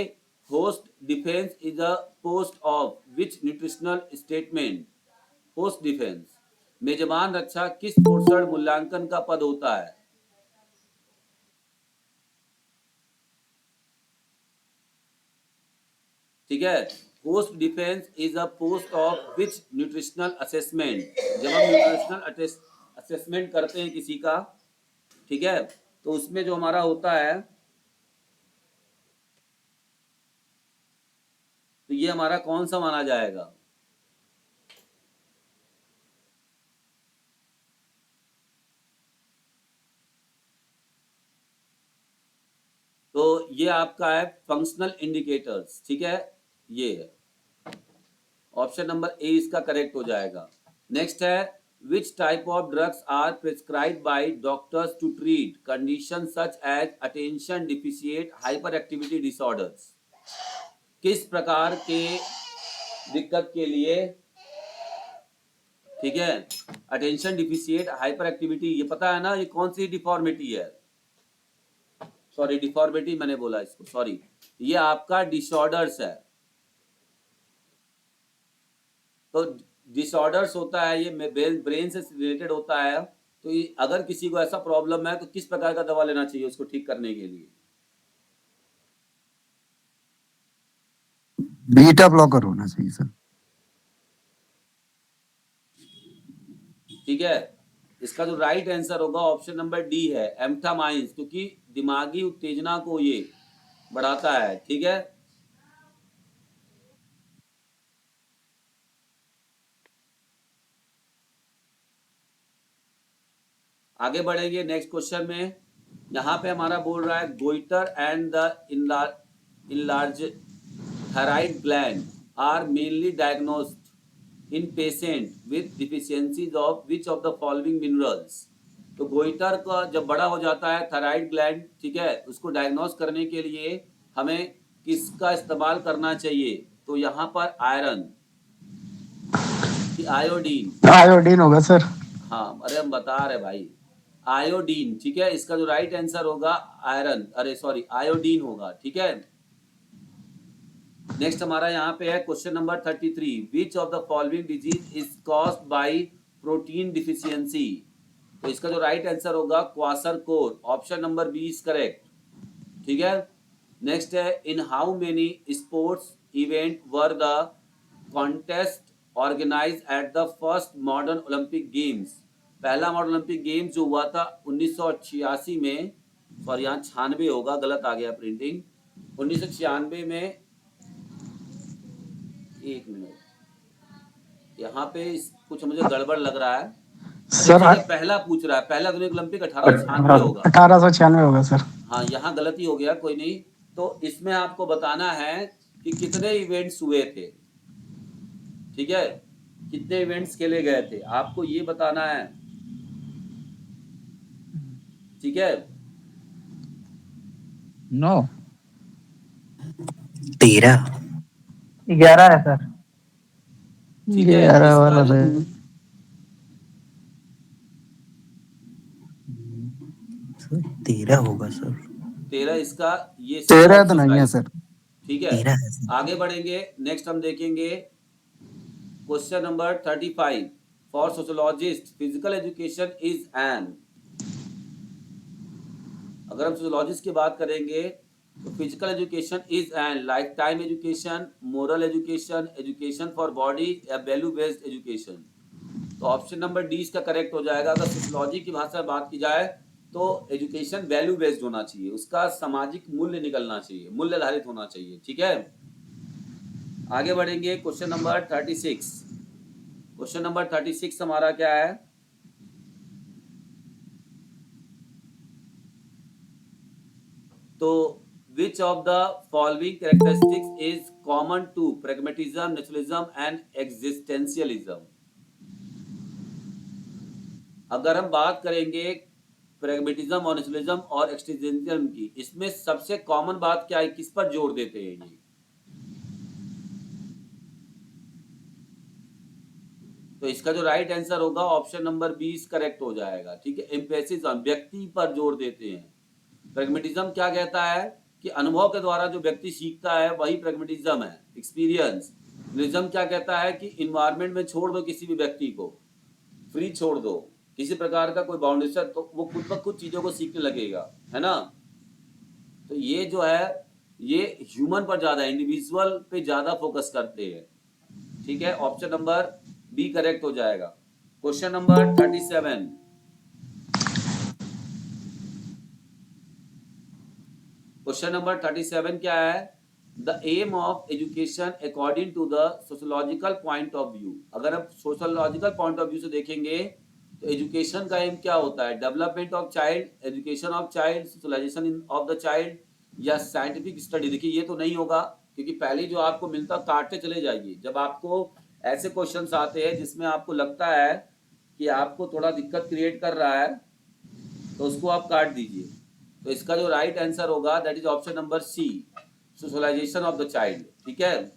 host defence is a post of which nutritional statement. Host defence, मेजबान रक्षा किस पोषण मूल्यांकन का पद होता है? ठीक है, host defence is a post of which nutritional assessment. जब हम न्यूट्रिशनल असेसमेंट करते हैं किसी का, ठीक है, तो उसमें जो हमारा होता है, तो ये हमारा कौन सा माना जाएगा? तो ये आपका है फंक्शनल इंडिकेटर्स। ठीक है, ये है ऑप्शन नंबर ए इसका करेक्ट हो जाएगा। नेक्स्ट है which type of drugs are prescribed by doctors to treat conditions such as attention deficit hyperactivity disorders। किस प्रकार के दिक्कत के लिए, ठीक है, अटेंशन डिफिशिएट हाइपर एक्टिविटी, ये पता है ना ये कौन सी डिफॉर्मिटी है? सॉरी, डिफॉर्मिटी मैंने बोला इसको, सॉरी, ये आपका डिसऑर्डर्स है। तो डिसऑर्डर्स होता है, ये ब्रेन से रिलेटेड होता है। तो अगर किसी को ऐसा प्रॉब्लम है तो किस प्रकार का दवा लेना चाहिए उसको ठीक करने के लिए? बीटा ब्लॉकर होना चाहिए सर। ठीक है, इसका जो राइट आंसर होगा ऑप्शन नंबर डी है एम्फेटामाइंस, क्योंकि दिमागी उत्तेजना को ये बढ़ाता है। ठीक है, आगे बढ़ेंगे नेक्स्ट क्वेश्चन में। यहाँ पे हमारा बोल रहा है goitre and the enlarge thyroid gland are mainly diagnosed in patient with deficiencies of which of the following minerals. तो गोइटर का जब बड़ा हो जाता है थायराइड ग्लैंड, ठीक है, उसको डायग्नोस करने के लिए हमें किसका इस्तेमाल करना चाहिए? तो यहाँ पर आयरन कि आयोडीन? आयोडीन होगा सर। हाँ, अरे हम बता रहे भाई, आयोडीन। ठीक है, इसका जो राइट आंसर होगा आयरन, अरे सॉरी आयोडीन होगा। ठीक है, नेक्स्ट हमारा यहाँ पे है question number 33, which of the following disease is caused by protein deficiency. तो इसका जो राइट आंसर होगा kwashiorkor, option number B is correct. ठीक है, नेक्स्ट है in how many sports event were the contest organise at the first modern Olympic games. पहला modern Olympic games जो हुआ था 1986 में, सॉरी यहाँ 96 होगा, गलत आ गया प्रिंटिंग, 1996 में। एक मिनट, यहाँ पे कुछ मुझे गड़बड़ लग रहा है सर। पहला पूछ रहा है, पहला आधुनिक ओलंपिक 1896 होगा। 1896 होगा सर। हाँ, यहाँ गलती हो गया, कोई नहीं। तो इसमें आपको बताना है कि कितने इवेंट्स हुए थे। ठीक है, कितने इवेंट्स खेले गए थे आपको ये बताना है। ठीक है, 9 13 11 है सर। ठीक है, 11 वाला इसका है। 13 होगा सर। 13 इसका, ये 13 तो नहीं है सर। ठीक 13 है, है सर। आगे बढ़ेंगे। नेक्स्ट हम देखेंगे question number 35, for sociologist physical education is an. अगर हम सोशियोलॉजिस्ट की बात करेंगे तो physical education is an life time education, moral education, education for body या वैल्यू बेस्ड एजुकेशन। तो ऑप्शन नंबर डी इसका करेक्ट हो जाएगा। अगर सोशियोलॉजी की भाषा में बात की जाए तो एजुकेशन वैल्यू बेस्ड होना चाहिए, उसका सामाजिक मूल्य निकलना चाहिए, मूल्य आधारित होना चाहिए। ठीक है, आगे बढ़ेंगे क्वेश्चन नंबर 36। क्वेश्चन नंबर 36 हमारा क्या है? तो which of the following characteristics is common to pragmatism, naturalism and existentialism। अगर हम बात करेंगे प्रैग्मेटिज्म और नेचुरलिज्म और एक्सटेंशियलिज्म की, इसमें सबसे कॉमन बात क्या है, किस पर जोर देते हैं ये? तो इसका जो राइट आंसर होगा ऑप्शन नंबर 20 करेक्ट हो जाएगा। ठीक है, एम्फेसिस व्यक्ति पर जोर देते हैं। प्रैग्मेटिज्म क्या कहता है कि अनुभव के द्वारा जो व्यक्ति सीखता है वही प्रैग्मेटिज्म है, एक्सपीरियंस। निज्म क्या कहता है कि इन्वायरमेंट में छोड़ दो किसी भी व्यक्ति को, फ्री छोड़ दो, किसी प्रकार का कोई बाउंडेशन, तो वो खुद ब खुद चीजों को सीखने लगेगा, है ना। तो ये जो है ये ह्यूमन पर ज्यादा, इंडिविजुअल पे ज्यादा फोकस करते हैं, ठीक है। ऑप्शन नंबर बी करेक्ट हो जाएगा। क्वेश्चन नंबर 37, क्वेश्चन नंबर 37 क्या है? The aim of education according to the sociological point of view. अगर आप सोशोलॉजिकल पॉइंट ऑफ व्यू से देखेंगे तो एजुकेशन का एम क्या होता है? Development of child, education of child, socialisation of the child, या साइंटिफिक स्टडी। देखिए ये तो नहीं होगा, क्योंकि पहले जो आपको मिलता काटते चले जाइए। जब आपको ऐसे क्वेश्चंस आते हैं जिसमें आपको लगता है कि आपको थोड़ा दिक्कत क्रिएट कर रहा है, तो उसको आप काट दीजिए। तो इसका जो राइट आंसर होगा that is option number C, socialisation of the child, ठीक है।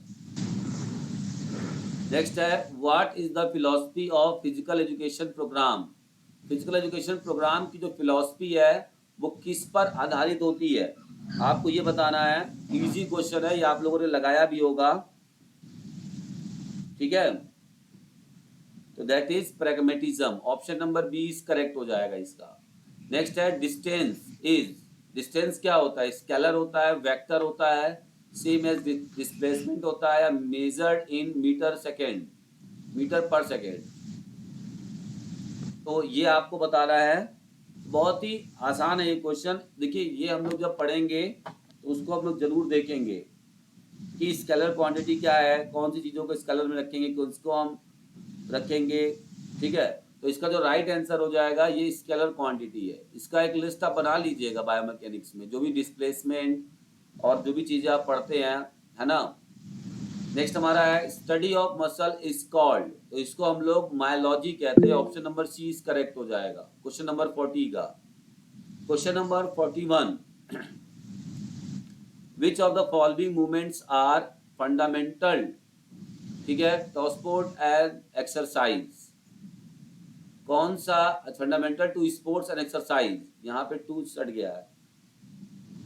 नेक्स्ट है, what is the philosophy of physical education programme. Physical education programme की जो फिलॉसफी है वो किस पर आधारित होती है, आपको ये बताना है। इजी क्वेश्चन है, ये आप लोगों ने लगाया भी होगा, ठीक है। तो that is pragmatism, option number B is correct हो जाएगा इसका। नेक्स्ट है, डिस्टेंस इज, डिस्टेंस क्या होता है? स्केलर होता है, वेक्टर होता है, सेम एज डिस्प्लेसमेंट होता है, measured in metre second, metre per second. तो ये आपको बताना है, बहुत ही आसान है ये क्वेश्चन। देखिए ये हम लोग जब पढ़ेंगे तो उसको हम लोग जरूर देखेंगे कि स्केलर क्वांटिटी क्या है, कौन सी चीज़ों को स्केलर में रखेंगे, किसको हम रखेंगे, ठीक है। तो इसका जो राइट आंसर हो जाएगा ये स्केलर क्वांटिटी है। इसका एक लिस्ट आप बना लीजिएगा बायोमैकेनिक्स में, जो भी डिस्प्लेसमेंट और जो भी चीज़ें आप पढ़ते हैं, है ना। नेक्स्ट हमारा है, study of muscle is called, तो इसको हम लोग मायोलॉजी कहते हैं। Option number C is correct हो जाएगा क्वेश्चन नंबर 40 का। Question number 41, which of the following movements are fundamental, ठीक है, टू स्पोर्ट एंड एक्सरसाइज। कौन सा fundamental to sports and exercise, यहाँ पे टू सट गया है।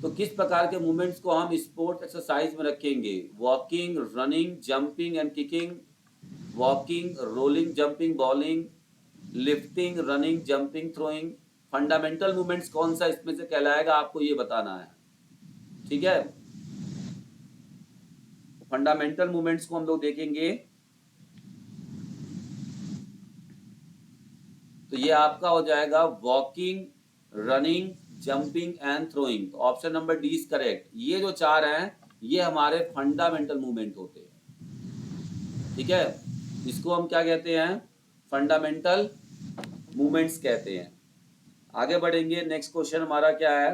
तो किस प्रकार के मूवमेंट्स को हम स्पोर्ट एक्सरसाइज में रखेंगे? Walking, running, jumping and kicking, walking, rolling, jumping, bowling, lifting, running, jumping, throwing. Fundamental movements कौन सा इसमें से कहलाएगा, आपको ये बताना है, ठीक है। फंडामेंटल मूवमेंट्स को हम लोग देखेंगे, तो ये आपका हो जाएगा walking, running, jumping and throwing. तो option number D is correct. ये जो चार हैं ये हमारे फंडामेंटल मूवमेंट होते हैं, ठीक है। इसको हम क्या कहते हैं? फंडामेंटल मूवमेंट्स कहते हैं। आगे बढ़ेंगे, नेक्स्ट क्वेश्चन हमारा क्या है?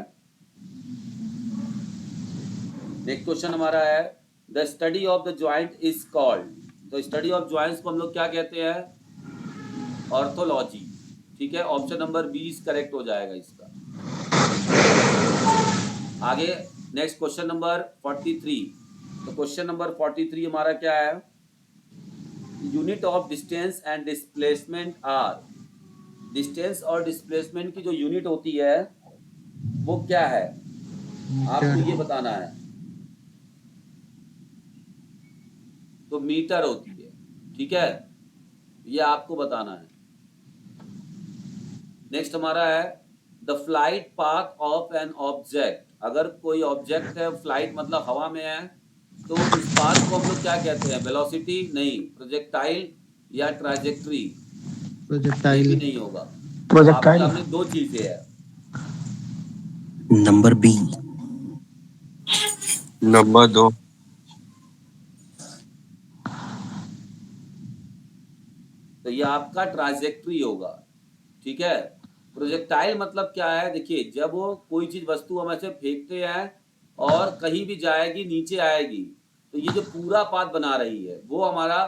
नेक्स्ट क्वेश्चन हमारा है, the study of the joint is called. तो स्टडी ऑफ ज्वाइंट्स को हम लोग क्या कहते हैं? ऑर्थोलॉजी, ठीक है। Option number B is correct हो जाएगा इसका। आगे नेक्स्ट क्वेश्चन नंबर 43। तो क्वेश्चन नंबर 43 हमारा क्या है? Unit of distance and displacement are. Distance और डिस्प्लेसमेंट की जो यूनिट होती है वो क्या है, आपको ये बताना है। तो मीटर होती है, ठीक है, ये आपको बताना है। नेक्स्ट हमारा है, the flight path of an object. अगर कोई ऑब्जेक्ट है, फ्लाइट मतलब हवा में है, तो इस पाथ को हम लोग क्या कहते हैं? वेलोसिटी नहीं, प्रोजेक्टाइल या ट्राजेक्ट्री। प्रोजेक्टाइल नहीं होगा, प्रोजेक्टाइल आपने दो चीजें है। Number B, number 2। तो ये आपका ट्राजेक्ट्री होगा, ठीक है। प्रोजेक्टाइल मतलब क्या है? देखिए जब वो कोई चीज वस्तु हम ऐसे फेंकते हैं और कहीं भी जाएगी, नीचे आएगी, तो ये जो पूरा पाथ बना रही है वो हमारा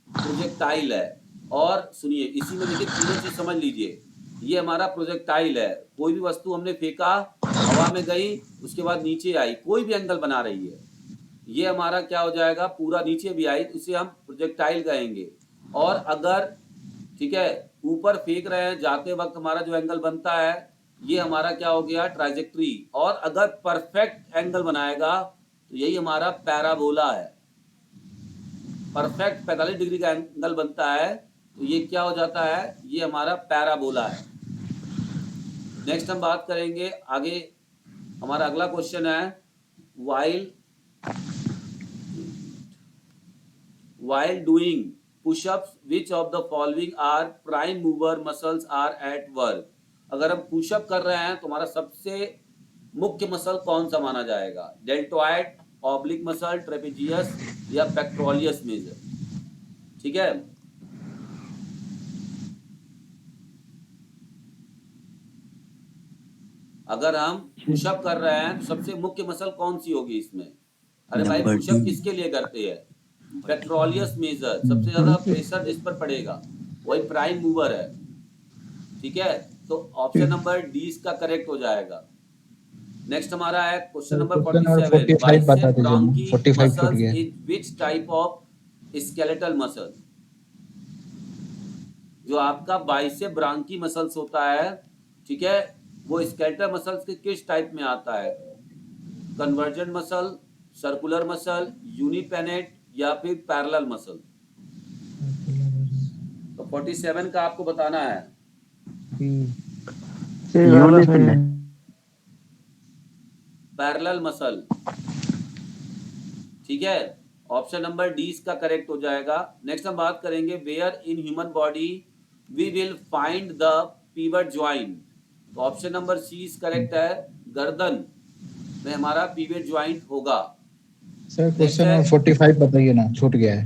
प्रोजेक्टाइल है। और सुनिए इसी में देखिए पूरी चीज समझ लीजिए, ये हमारा प्रोजेक्टाइल है। कोई भी वस्तु हमने फेंका, हवा में गई, उसके बाद नीचे आई, कोई भी एंगल बना रही है, ये हमारा क्या हो जाएगा? पूरा नीचे भी आई, उसे हम प्रोजेक्टाइल कहेंगे। और अगर ठीक है ऊपर फेंक रहे हैं, जाते वक्त हमारा जो एंगल बनता है ये हमारा क्या हो गया, ट्राजेक्ट्री। और अगर परफेक्ट एंगल बनाएगा तो यही हमारा पैराबोला है। परफेक्ट 45 डिग्री का एंगल बनता है तो ये क्या हो जाता है, ये हमारा पैराबोला है। नेक्स्ट हम बात करेंगे आगे, हमारा अगला क्वेश्चन है, while doing push-ups which of the following are prime mover muscles are at work। अगर हम पुशअप कर रहे हैं तो हमारा सबसे मुख्य मसल कौन सा माना जाएगा, डेल्टोइड, ऑब्लिक मसल, ट्रेपेजियस या पेक्टोरियस मेजर। ठीक है, अगर हम पुशअप कर रहे हैं तो सबसे मुख्य मसल कौन सी होगी इसमें? अरे भाई नंबर पुशअप डी। किसके लिए करते हैं, पेक्टोरियस मेजर, सबसे ज्यादा प्रेशर जिस पर पड़ेगा वही प्राइम मूवर है। ठीक है, तो ऑप्शन नंबर डी इसका करेक्ट हो जाएगा। नेक्स्ट हमारा है question number 47, bicep brachii muscles is which type of skeletal muscle. जो आपका बाइसेप ब्रांकी मसल्स होता है, ठीक है, वो स्केलेटल मसल्स के किस टाइप में आता है, कन्वर्जेंट मसल, सर्कुलर मसल, यूनिपेनेट या फिर पैरेलल मसल। तो 47 का आपको बताना है। Parallel muscle. ठीक है, ऑप्शन नंबर डी इसका करेक्ट हो जाएगा। नेक्स्ट हम बात करेंगे, where in human body we will find the pivot joint. तो option number C is correct है, गर्दन में हमारा पिवट ज्वाइंट होगा। सर क्वेश्चन 45 बताइए ना, छूट गया है।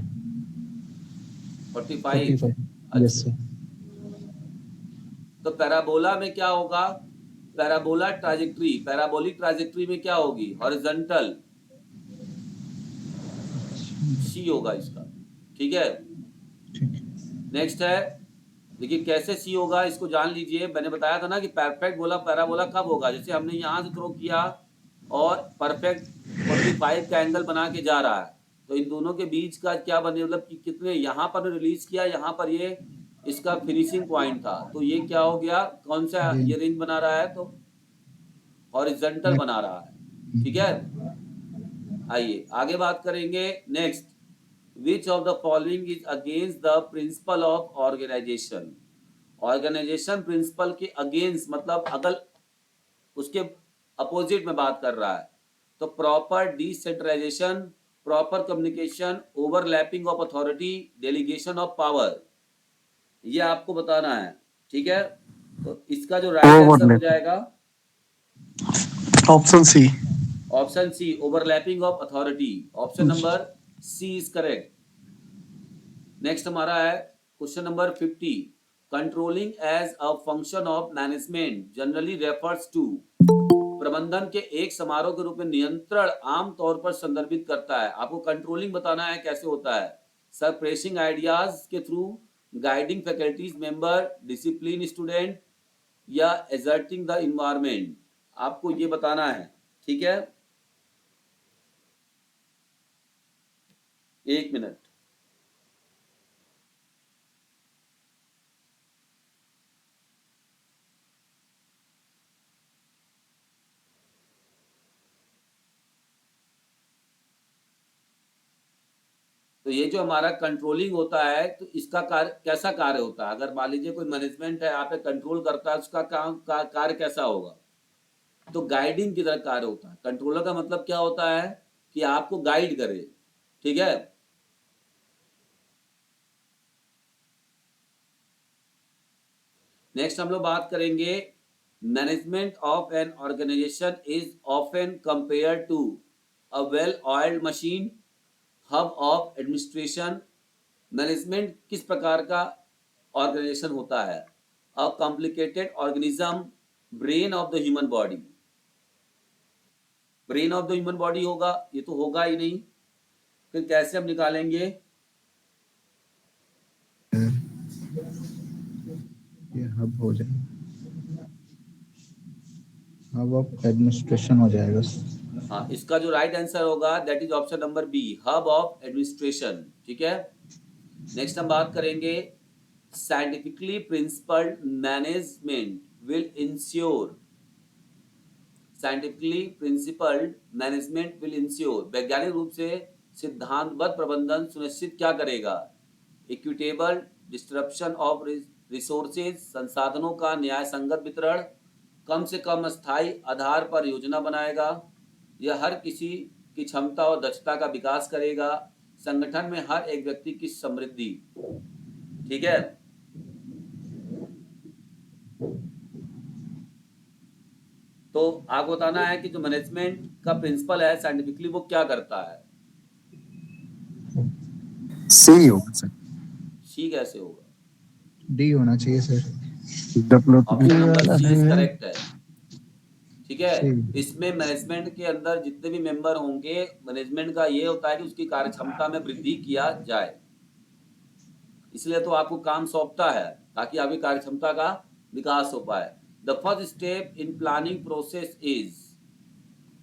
45 यस सर। तो पैराबोला में क्या होगा, पैराबोला ट्राजेक्ट्री, पैराबोलिक ट्राजेक्ट्री में क्या होगी, हॉरिजॉन्टल, सी होगा इसका। ठीक है, नेक्स्ट है, देखिए कैसे सी होगा इसको जान लीजिए। मैंने बताया था ना कि परफेक्ट बोला पैराबोला कब होगा, जैसे हमने यहाँ से थ्रो किया और परफेक्ट 45 का एंगल बना के जा रहा है, तो इन दोनों के बीच का क्या बने, मतलब कि कितने यहाँ पर रिलीज किया, यहाँ पर ये इसका फिनिशिंग पॉइंट था, तो ये क्या हो गया, कौन सा ये रेंज बना रहा है, तो हॉरिजॉन्टल बना रहा है। ठीक है, आइए आगे बात करेंगे। Next, which of the following is against the principle of organisation. Organisation principle के अगेंस्ट मतलब अगर उसके अपोजिट में बात कर रहा है, तो proper decentralisation, proper communication, overlapping of authority, delegation of power, ये आपको बताना है। ठीक है, तो इसका जो राइट आंसर हो जाएगा option C. Option C, overlapping of authority, option number C is correct. Next हमारा है question number 50, controlling as a function of management generally refers to. प्रबंधन के एक समारोह के रूप में नियंत्रण आमतौर पर संदर्भित करता है। आपको कंट्रोलिंग बताना है कैसे होता है, सरप्रेसिंग आइडियाज के through, guiding faculties member, discipline student या एजर्टिंग द इन्वायरमेंट, आपको ये बताना है। ठीक है, एक मिनट। तो ये जो हमारा कंट्रोलिंग होता है, तो इसका कार्य कैसा कार्य होता है, अगर मान लीजिए कोई मैनेजमेंट है आप पे कंट्रोल करता है, उसका काम कार्य कैसा होगा, तो गाइडिंग की तरह कार्य होता है। कंट्रोलर का मतलब क्या होता है कि आपको गाइड करे। ठीक है, नेक्स्ट हम लोग बात करेंगे, management of an organisation is often compare to a well oiled machine, hub of administration. Management किस प्रकार का ऑर्गेनाइजेशन होता है, a complicated organism, brain of the human body. Brain of the human body होगा, ये तो होगा ही नहीं, फिर कैसे हम निकालेंगे, ये हब हो जाएगा, हब ऑफ एडमिनिस्ट्रेशन हो जाएगा। हाँ, इसका जो राइट आंसर होगा that is option number B, hub of administration. ठीक है, नेक्स्ट हम बात करेंगे, scientifically principled management will ensure scientifically principled management will ensure, वैज्ञानिक रूप से सिद्धांतबद्ध प्रबंधन सुनिश्चित क्या करेगा? इक्विटेबल डिस्ट्रप्शन ऑफ रिसोर्सेज, संसाधनों का न्याय संगत वितरण, कम से कम स्थायी आधार पर योजना बनाएगा, यह हर किसी की क्षमता और दक्षता का विकास करेगा, संगठन में हर एक व्यक्ति की समृद्धि। ठीक है, तो आपको बताना है कि जो मैनेजमेंट का प्रिंसिपल है साइंटिफिकली वो क्या करता है। सी होगा सर। सी कैसे होगा? डी होना चाहिए sir. Option number C is correct है। ठीक है, सी। इसमें मैनेजमेंट के अंदर जितने भी मेंबर होंगे, मैनेजमेंट का ये होता है कि उसकी कार्य क्षमता में वृद्धि किया जाए, इसलिए तो आपको काम सौंपता है ताकि आपकी कार्य क्षमता का विकास हो पाए। The first step in planning process is,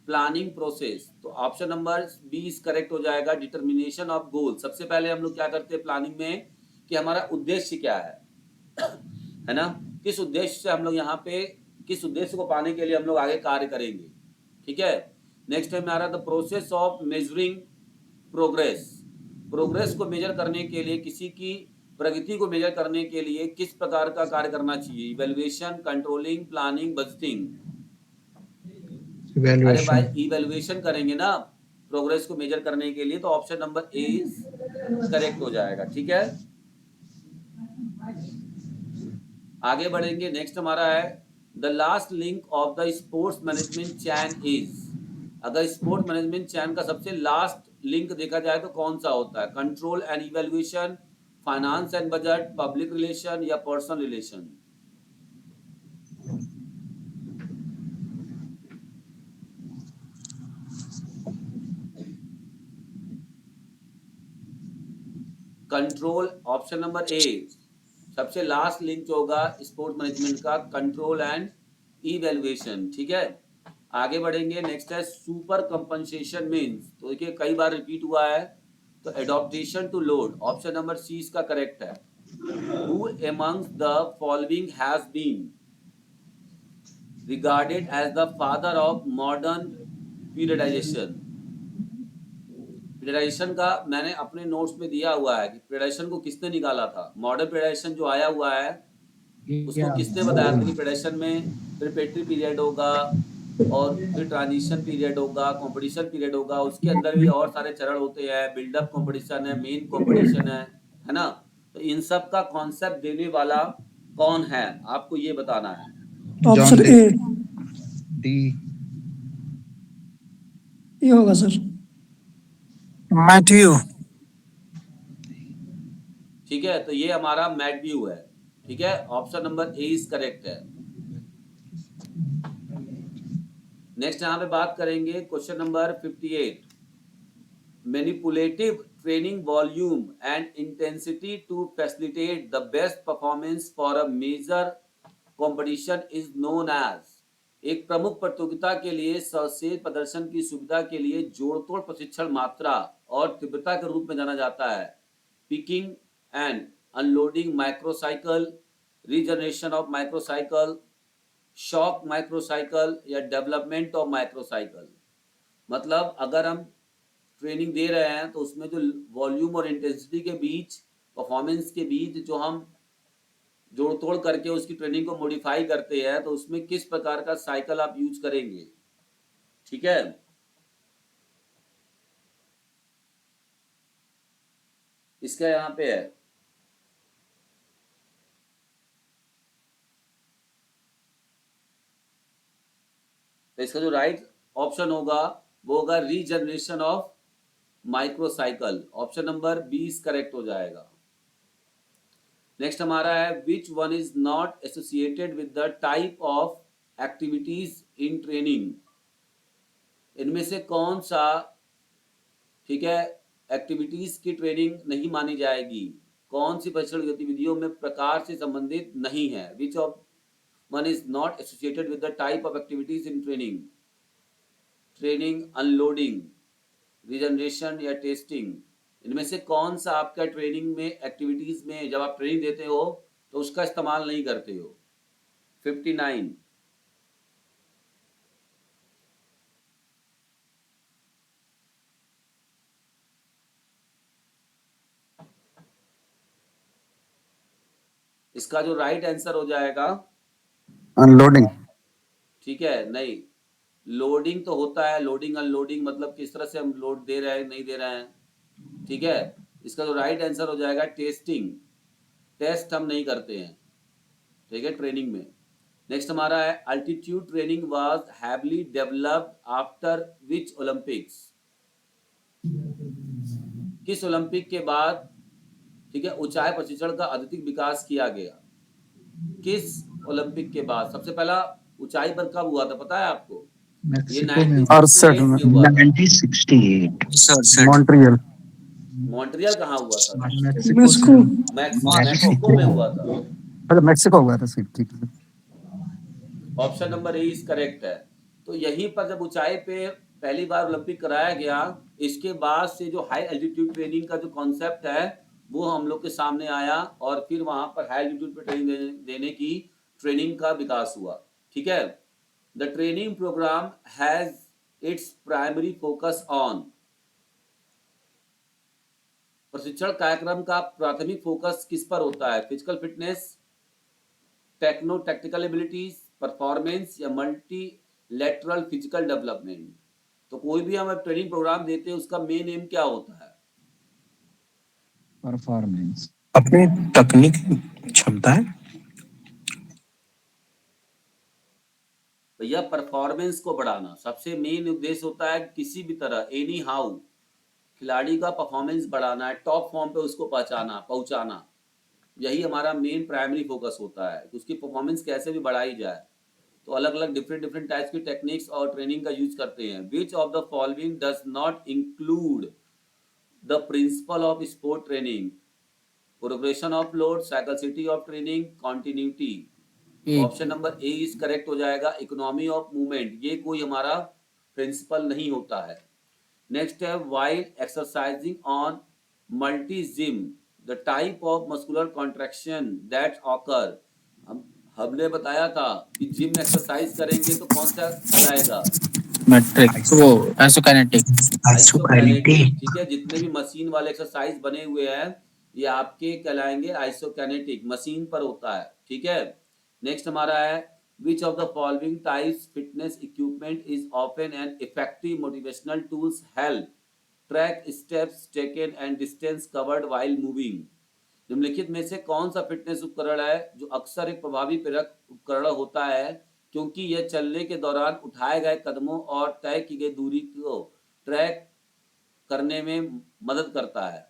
planning process, तो option number B is correct हो जाएगा, डिटर्मिनेशन ऑफ गोल। सबसे पहले हम लोग क्या करते हैं प्लानिंग में कि हमारा उद्देश्य क्या है ना, किस उद्देश्य से हम लोग यहाँ पे, किस उद्देश्य को पाने के लिए हम लोग आगे कार्य करेंगे। ठीक है, नेक्स्ट टाइम आ रहा the process of measuring progress, progress को मेजर करने के लिए, किसी की प्रगति को मेजर करने के लिए किस प्रकार का कार्य करना चाहिए? Evaluation, controlling, planning, budgeting. अरे भाई इवैल्यूएशन करेंगे ना प्रोग्रेस को मेजर करने के लिए, तो option number A is correct हो जाएगा। ठीक है, आगे बढ़ेंगे। नेक्स्ट हमारा है the last link of the sports management chain is, अगर स्पोर्ट्स मैनेजमेंट चैन का सबसे लास्ट लिंक देखा जाए तो कौन सा होता है? Control and evaluation, finance and budget, public relation या personal relation? Control, option number A, सबसे लास्ट लिंक जो होगा स्पोर्ट्स मैनेजमेंट का, कंट्रोल एंड इवैल्यूएशन। ठीक है, आगे बढ़ेंगे। नेक्स्ट है सुपर कंपनसेशन मीन्स, तो देखिए कई बार रिपीट हुआ है, तो adaptation to load, option number C इसका करेक्ट है। Who amongst the following has been regarded as the father of modern periodization? Periodisation का मैंने अपने नोट्स में दिया हुआ है कि पीरियडाइजेशन को किसने निकाला था। मॉडर्न पीरियडाइजेशन जो आया हुआ है उसको किसने बताया था कि पीरियडाइजेशन में प्रिपरेटरी पीरियड होगा और फिर ट्रांजिशन पीरियड होगा, कंपटीशन पीरियड होगा, उसके अंदर भी और सारे चरण होते हैं, बिल्डअप कंपटीशन है, मेन कंपटीशन है ना। तो इन सब का कॉन्सेप्ट देने वाला कौन है आपको ये बताना है। ऑप्शन ए डी ये होगा सर। मैथ्यू। ठीक है, तो ये हमारा मैथ्यू है। ठीक है, option number A is correct है। नेक्स्ट यहाँ पे बात करेंगे question number 58, manipulative training volume and intensity to facilitate the best performance for a major competition is known as, एक प्रमुख प्रतियोगिता के लिए सर्वश्रेष्ठ प्रदर्शन की सुविधा के लिए जोड़तोड़ प्रशिक्षण मात्रा और तीव्रता के रूप में जाना जाता है। Peaking and unloading microcycle, regeneration of microcycle, shock microcycle या डेवलपमेंट ऑफ माइक्रोसाइकिल। मतलब अगर हम ट्रेनिंग दे रहे हैं तो उसमें जो वॉल्यूम और इंटेंसिटी के बीच, परफॉर्मेंस के बीच जो हम जोड़ तोड़ करके उसकी ट्रेनिंग को मॉडिफाई करते हैं, तो उसमें किस प्रकार का साइकिल आप यूज करेंगे। ठीक है, इसका यहाँ पे है तो इसका जो राइट ऑप्शन होगा वो होगा regeneration of microcycle, option number B is correct हो जाएगा। नेक्स्ट हमारा है which one is not associated with the type of activities in training, इनमें से कौन सा, ठीक है, एक्टिविटीज की ट्रेनिंग नहीं मानी जाएगी, कौन सी प्रशिक्षण गतिविधियों में प्रकार से संबंधित नहीं है। Which of one is not associated with the type of activities in training, training, unloading, regeneration या टेस्टिंग, इनमें से कौन सा आपका ट्रेनिंग में, एक्टिविटीज में जब आप ट्रेनिंग देते हो तो उसका इस्तेमाल नहीं करते हो। 59 इसका जो राइट आंसर हो जाएगा, अनलोडिंग। ठीक है, नहीं, लोडिंग तो होता है, लोडिंग अनलोडिंग मतलब किस तरह से हम लोड दे रहे हैं नहीं दे रहे हैं, ठीक है। इसका जो राइट आंसर हो जाएगा टेस्टिंग। टेस्ट हम नहीं करते हैं, ठीक है, ट्रेनिंग में। नेक्स्ट हमारा है altitude training was heavily developed after which Olympics. किस ओलंपिक के बाद, ठीक है, ऊंचाई प्रशिक्षण का अधिक विकास किया गया? किस ओलंपिक के बाद? सबसे पहला ऊंचाई पर कब हुआ था पता है आपको? ये मेक्सिको में 68 1968 में। में हुआ था। 1968 मॉन्ट्रियल। मॉन्ट्रियल कहाँ हुआ था? Mexico Mexico. मैक्सिको में हुआ था। अच्छा, मेक्सिको हुआ था सही, ठीक है। Option number A is correct है। तो यहीं पर जब ऊंचाई पे पहली बार ओलंपिक कराया गया, इसके बाद से जो हाई एल्टीट्यूड ट्रेनिंग का जो कॉन्सेप्ट है वो हम लोग के सामने आया, और फिर वहां पर हाई एल्टीट्यूड पे ट्रेनिंग देने की ट्रेनिंग का विकास हुआ, ठीक है। The training programme has its primary focus on. प्रशिक्षण कार्यक्रम का प्राथमिक फोकस किस पर होता है? Physical fitness, techno technical abilities, performance, या मल्टी लेटरल फिजिकल डेवलपमेंट। तो कोई भी हम ट्रेनिंग प्रोग्राम देते हैं उसका मेन एम क्या होता है? परफॉर्मेंस। अपनी तकनीकी क्षमता है। भैया परफॉर्मेंस को बढ़ाना सबसे मेन उद्देश्य होता है। किसी भी तरह एनी हाउ खिलाड़ी का परफॉर्मेंस बढ़ाना है, टॉप फॉर्म पे उसको पहुंचाना, यही हमारा मेन प्राइमरी फोकस होता है कि उसकी परफॉर्मेंस कैसे भी बढ़ाई जाए। तो अलग अलग डिफरेंट टाइप्स की टेक्निक्स और ट्रेनिंग का यूज करते हैं। विच of the following does not include the principle of sport training? Progression of load, cyclicity of training, continuity. Option number A is correct हो जाएगा, इकोनॉमी ऑफ मूवमेंट। ये कोई हमारा प्रिंसिपल नहीं होता है। नेक्स्ट है while exercising on multi gym the type of muscular contraction that occur. हमने बताया था कि जिम एक्सरसाइज करेंगे तो कौन सा कहलाएगा? मैट्रिक्स वो आइसोकाइनेटिक। आइसोकाइनेटिक, ठीक है। जितने भी मशीन वाले एक्सरसाइज बने हुए हैं ये आपके कहलाएंगे आइसोकाइनेटिक, मशीन पर होता है, ठीक है। नेक्स्ट हमारा है which of the following types fitness equipment is often an effective motivational tools help track steps taken and distance covered while moving. निम्नलिखित में से कौन सा फिटनेस उपकरण है जो अक्सर एक प्रभावी प्रेरक उपकरण होता है क्योंकि यह चलने के दौरान उठाए गए कदमों और तय की गई दूरी को ट्रैक करने में मदद करता है,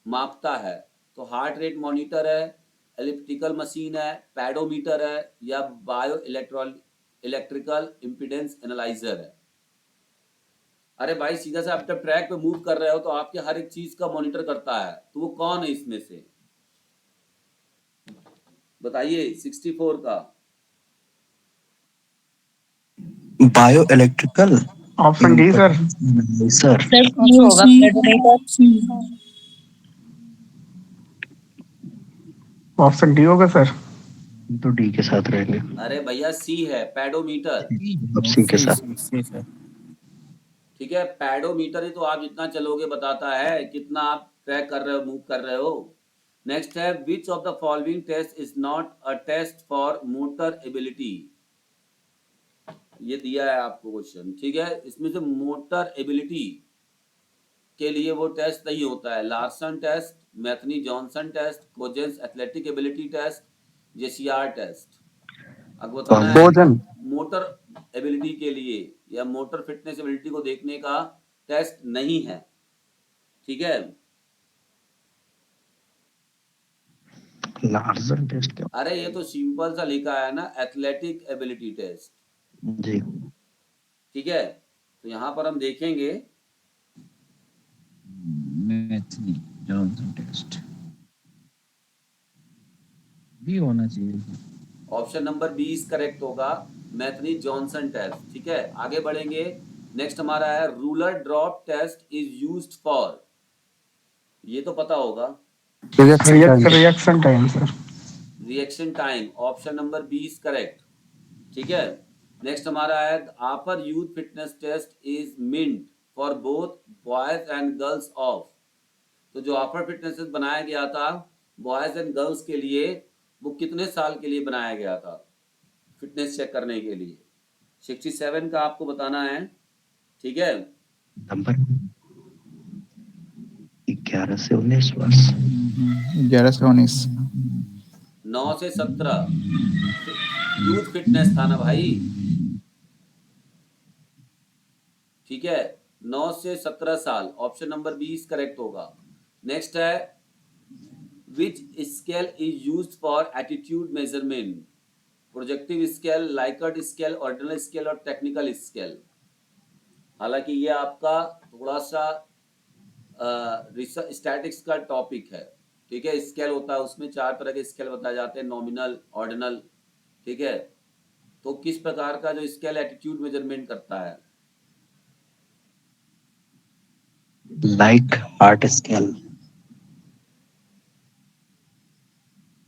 मापता है? तो हार्ट रेट मॉनिटर है, एलिप्टिकल मशीन है, पैडोमीटर है, या बायो इलेक्ट्रिकल इम्पीडेंस एनालाइजर है? अरे भाई सीधा से आप जब ट्रैक पे मूव कर रहे हो तो आपके हर एक चीज का मॉनिटर करता है, तो वो कौन है इसमें से? बताइए 64 का। Bio electrical. Option D sir. Sir sir C होगा, पेडोमीटर। ऑप्शन डी होगा सर। तो डी के साथ रहेंगे। अरे भैया सी है, पैडोमीटर, अब सी के साथ। ठीक है। पैडोमीटर ही तो आप जितना चलोगे बताता है कितना आप ट्रैक कर रहे हो, मूव कर रहे हो। नेक्स्ट है which of the following test is not a test for motor ability. ये दिया है आपको क्वेश्चन, ठीक है। इसमें से मोटर एबिलिटी के लिए वो टेस्ट नहीं होता है। Larson test, Metheny Johnson test, Cozens athletic ability test, JCR test. अब बताना है भोजन। मोटर एबिलिटी के लिए या मोटर फिटनेस एबिलिटी को देखने का टेस्ट नहीं है, ठीक है। लार्सन टेस्ट क्या? अरे ये तो सिंपल सा लिखा है ना, एथलेटिक एबिलिटी टेस्ट, जी ठीक है। तो यहाँ पर हम देखेंगे मैथनी जॉनसन टेस्ट भी होना चाहिए। Option number B is correct होगा, मैथनी जॉनसन टेस्ट, ठीक है। आगे बढ़ेंगे। नेक्स्ट हमारा है ruler drop test is used for. ये तो पता होगा, reaction time sir. Reaction time. Option number B is correct, ठीक है। नेक्स्ट हमारा है AAHPER youth fitness test is meant for both boys and girls of. तो जो अपर फिटनेस टेस्ट बनाया गया था बॉयज एंड गर्ल्स के लिए वो कितने साल के लिए बनाया गया था फिटनेस चेक करने के लिए? 67 का आपको बताना है, ठीक है? नंबर 11 से 19 वर्ष। 11 से 19। 9 से 17 यूथ फिटनेस था ना भाई, ठीक है? 9 से 17 साल, ऑप्शन नंबर 20 करेक्ट होगा। नेक्स्ट है which scale is used for attitude measurement? Projective scale, Likert scale, ordinal scale और टेक्निकल स्केल। हालांकि ये आपका थोड़ा सा स्टैटिक्स का टॉपिक है, ठीक है? स्केल होता है, उसमें 4 तरह के स्केल बताए जाते हैं, नॉमिनल, ऑर्डिनल, ठीक है? तो किस प्रकार का जो स्केल एटीट्यूड मेजरमेंट करता है? Like art scale.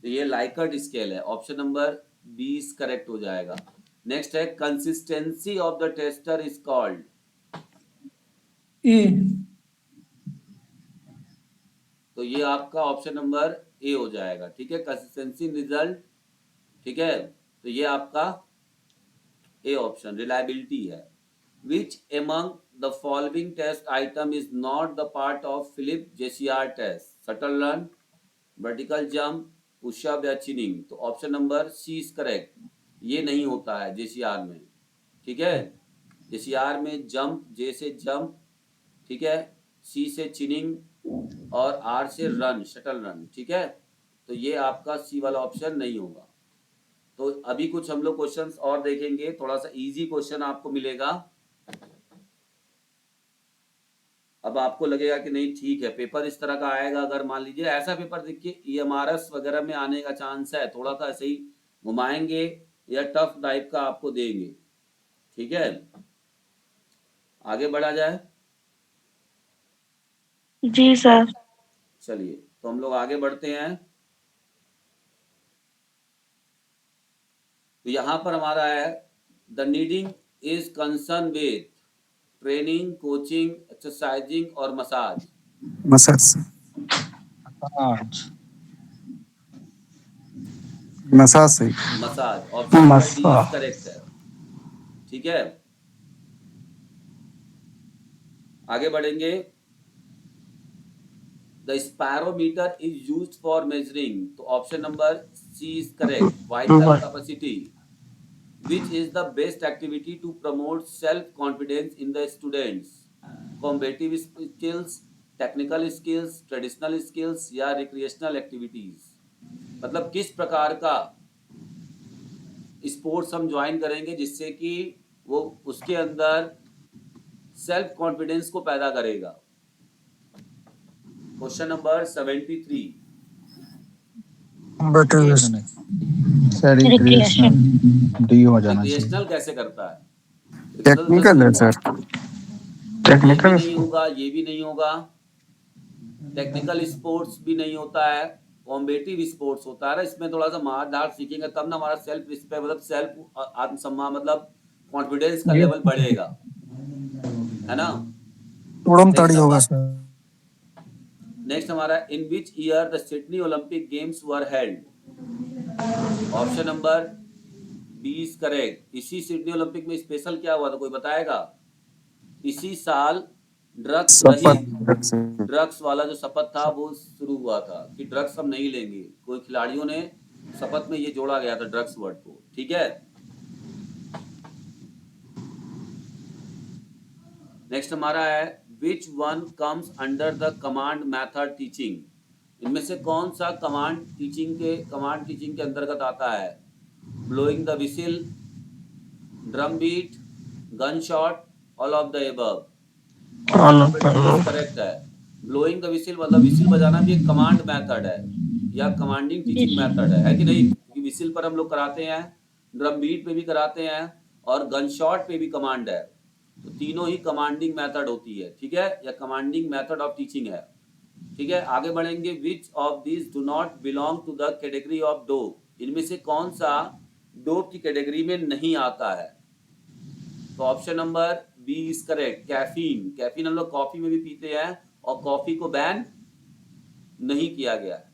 तो ये लाइकर्ट स्केल है, ऑप्शन नंबर 20 करेक्ट हो जाएगा। नेक्स्ट है consistency of the tester is called? A तो ये आपका ऑप्शन नंबर ए हो जाएगा, ठीक है? कंसिस्टेंसी रिजल्ट, ठीक है? तो ये आपका ए ऑप्शन रिलायबिलिटी है। Which among the following test item is not the part of Philip JCR test? Shuttle run, vertical jump, push up या चिनिंग? तो option number C is correct, ये नहीं होता है जेसीआर में, ठीक है? जेसीआर में जंप, जे से जंप, ठीक है? सी से चिनिंग और आर से रन, शटल रन, ठीक है? तो ये आपका सी वाला ऑप्शन नहीं होगा। तो अभी कुछ हम लोग क्वेश्चंस और देखेंगे, थोड़ा सा इजी क्वेश्चन आपको मिलेगा। अब आपको लगेगा कि नहीं ठीक है, पेपर इस तरह का आएगा, अगर मान लीजिए ऐसा पेपर देखिए ईएमआरएस वगैरह में आने का चांस है, थोड़ा सा ऐसे ही घुमाएंगे या टफ टाइप का आपको देंगे, ठीक है? आगे बढ़ा जाए? जी सर। चलिए तो हम लोग आगे बढ़ते हैं। तो यहाँ पर हमारा है the kneading is concern with training, coaching, exercising और मसाज। मसाज मसाज सही। Massage, option number D massage. Correct है, ठीक है? आगे बढ़ेंगे। The spirometer is used for measuring, तो option number C is correct, vital capacity. Which is the best activity to promote self-confidence in the students? Combative skills, technical skills, traditional skills या recreational activities? मतलब किस प्रकार का sports हम join करेंगे जिससे कि वो उसके अंदर सेल्फ कॉन्फिडेंस को पैदा करेगा? Question number 73। Sir recreational D हो जाना चाहिए। रिक्रिएशनल कैसे करता है? टेक्निकल है सर। ये भी नहीं होगा, ये भी नहीं होगा, टेक्निकल स्पोर्ट्स भी नहीं होता है, कॉम्बेटिव स्पोर्ट्स होता है ना, इसमें थोड़ा सा मार धाड़ सीखेंगे तब ना हमारा सेल्फ रिस्पेक्ट मतलब सेल्फ आत्मसम्मान मतलब कॉन्फिडेंस का लेवल बढ़ेगा, है ना? उड़म तड़ी होगा सर। नेक्स्ट हमारा in which year the Sydney Olympic games were held? Option number 20 correct. इसी सिडनी ओलंपिक में स्पेशल क्या हुआ था, कोई बताएगा? इसी साल ड्रग्स रहित, ड्रग्स वाला जो शपथ था वो शुरू हुआ था कि ड्रग्स हम नहीं लेंगे। कोई खिलाड़ियों ने शपथ में ये जोड़ा गया था ड्रग्स वर्ड को, ठीक है? नेक्स्ट हमारा है which one comes under the command method teaching? इनमें से कौन सा कमांड टीचिंग के अंतर्गत आता है? Blowing the whistle, drum beat, gun shot, all of the above? Correct है। ब्लोइंग द विसिल मतलब विसिल बजाना भी एक कमांड मेथड है या कमांडिंग टीचिंग मेथड है कि नहीं? क्योंकि विसिल पर हम लोग कराते हैं, ड्रम बीट पे भी कराते हैं और गन शॉट पे भी कमांड है, तो तीनों ही कमांडिंग मेथड होती है, ठीक है? या कमांडिंग मेथड ऑफ टीचिंग है, ठीक है? आगे बढ़ेंगे। Which of this do not belong to the category of dope? इनमें से कौन सा डोप की कैटेगरी में नहीं आता है? तो option number B is correct, caffeine. Caffeine हम लोग कॉफी में भी पीते हैं और कॉफी को बैन नहीं किया गया है,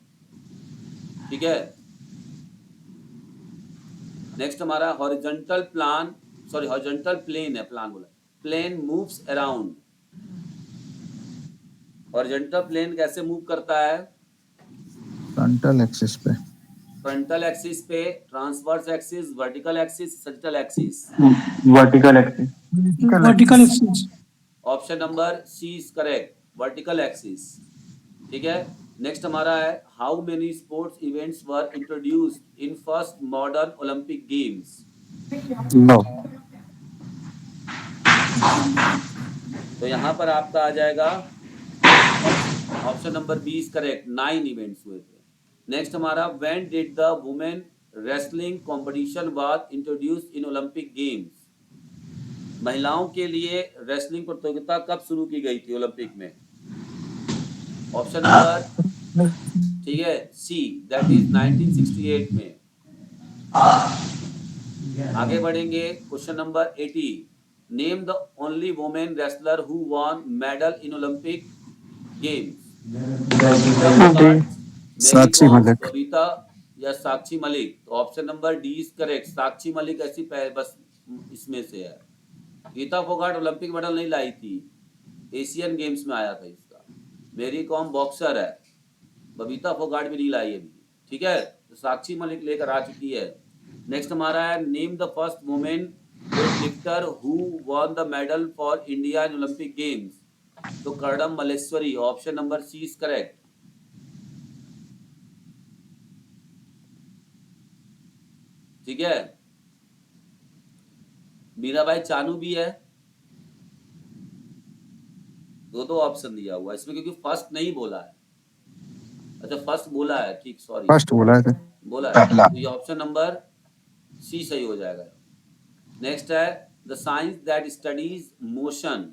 ठीक है? नेक्स्ट हमारा हॉरिजॉन्टल प्लेन है, plane moves around. Horizontal plane कैसे मूव करता है? फ्रंटल एक्सिस पे। फ्रंटल एक्सिस पे, transverse axis, vertical axis, sagittal axis. Vertical axis. vertical axis. Option number C is correct, vertical axis. ठीक है, नेक्स्ट हमारा है how many sports events were introduced in first modern Olympic games? No. तो यहाँ पर आपका आ जाएगा option number B is correct, 9 events हुए थे। नेक्स्ट हमारा when did the women wrestling competition was introduced in Olympic games? महिलाओं के लिए रेसलिंग प्रतियोगिता कब शुरू की गई थी ओलंपिक में? ऑप्शन नंबर, ठीक है, सी, दैट इज 1968 में। आगे बढ़ेंगे, question number 80, name the only women wrestler who won medal in Olympic games? Sakshi Malik. Babita या साक्षी मलिक? तो option number D is correct, Sakshi Malik ऐसी बस इसमें से है। गीता फोगाट ओलंपिक मेडल नहीं लाई थी, एशियन गेम्स में आया था इसका। मेरी कॉम बॉक्सर है, बबीता फोगाट भी नहीं लाई अभी। ठीक है, तो साक्षी मलिक लेकर आ चुकी है। नेक्स्ट हमारा है name the first women weightlifter who won the medal for India in Olympic games? तो Karnam Malleswari, option number C is correct. ठीक है, मीराबाई चानू भी है। दो ऑप्शन दिया हुआ इसमें, क्योंकि फर्स्ट नहीं बोला है। अच्छा, फर्स्ट बोला है, ठीक, सॉरी, फर्स्ट बोला है बोला है, पहला। तो ये ऑप्शन नंबर सी सही हो जाएगा। नेक्स्ट है the science that studies motion,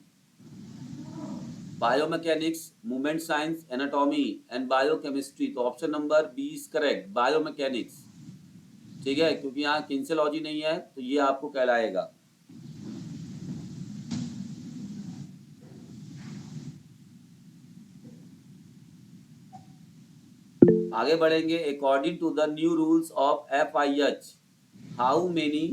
biomechanics, movement science, anatomy and biochemistry. तो option number B is correct, biomechanics. ठीक है, क्योंकि यहाँ किन्सेलॉजी नहीं है तो ये आपको कहलाएगा। आगे बढ़ेंगे, according to the new rules of FIH, how many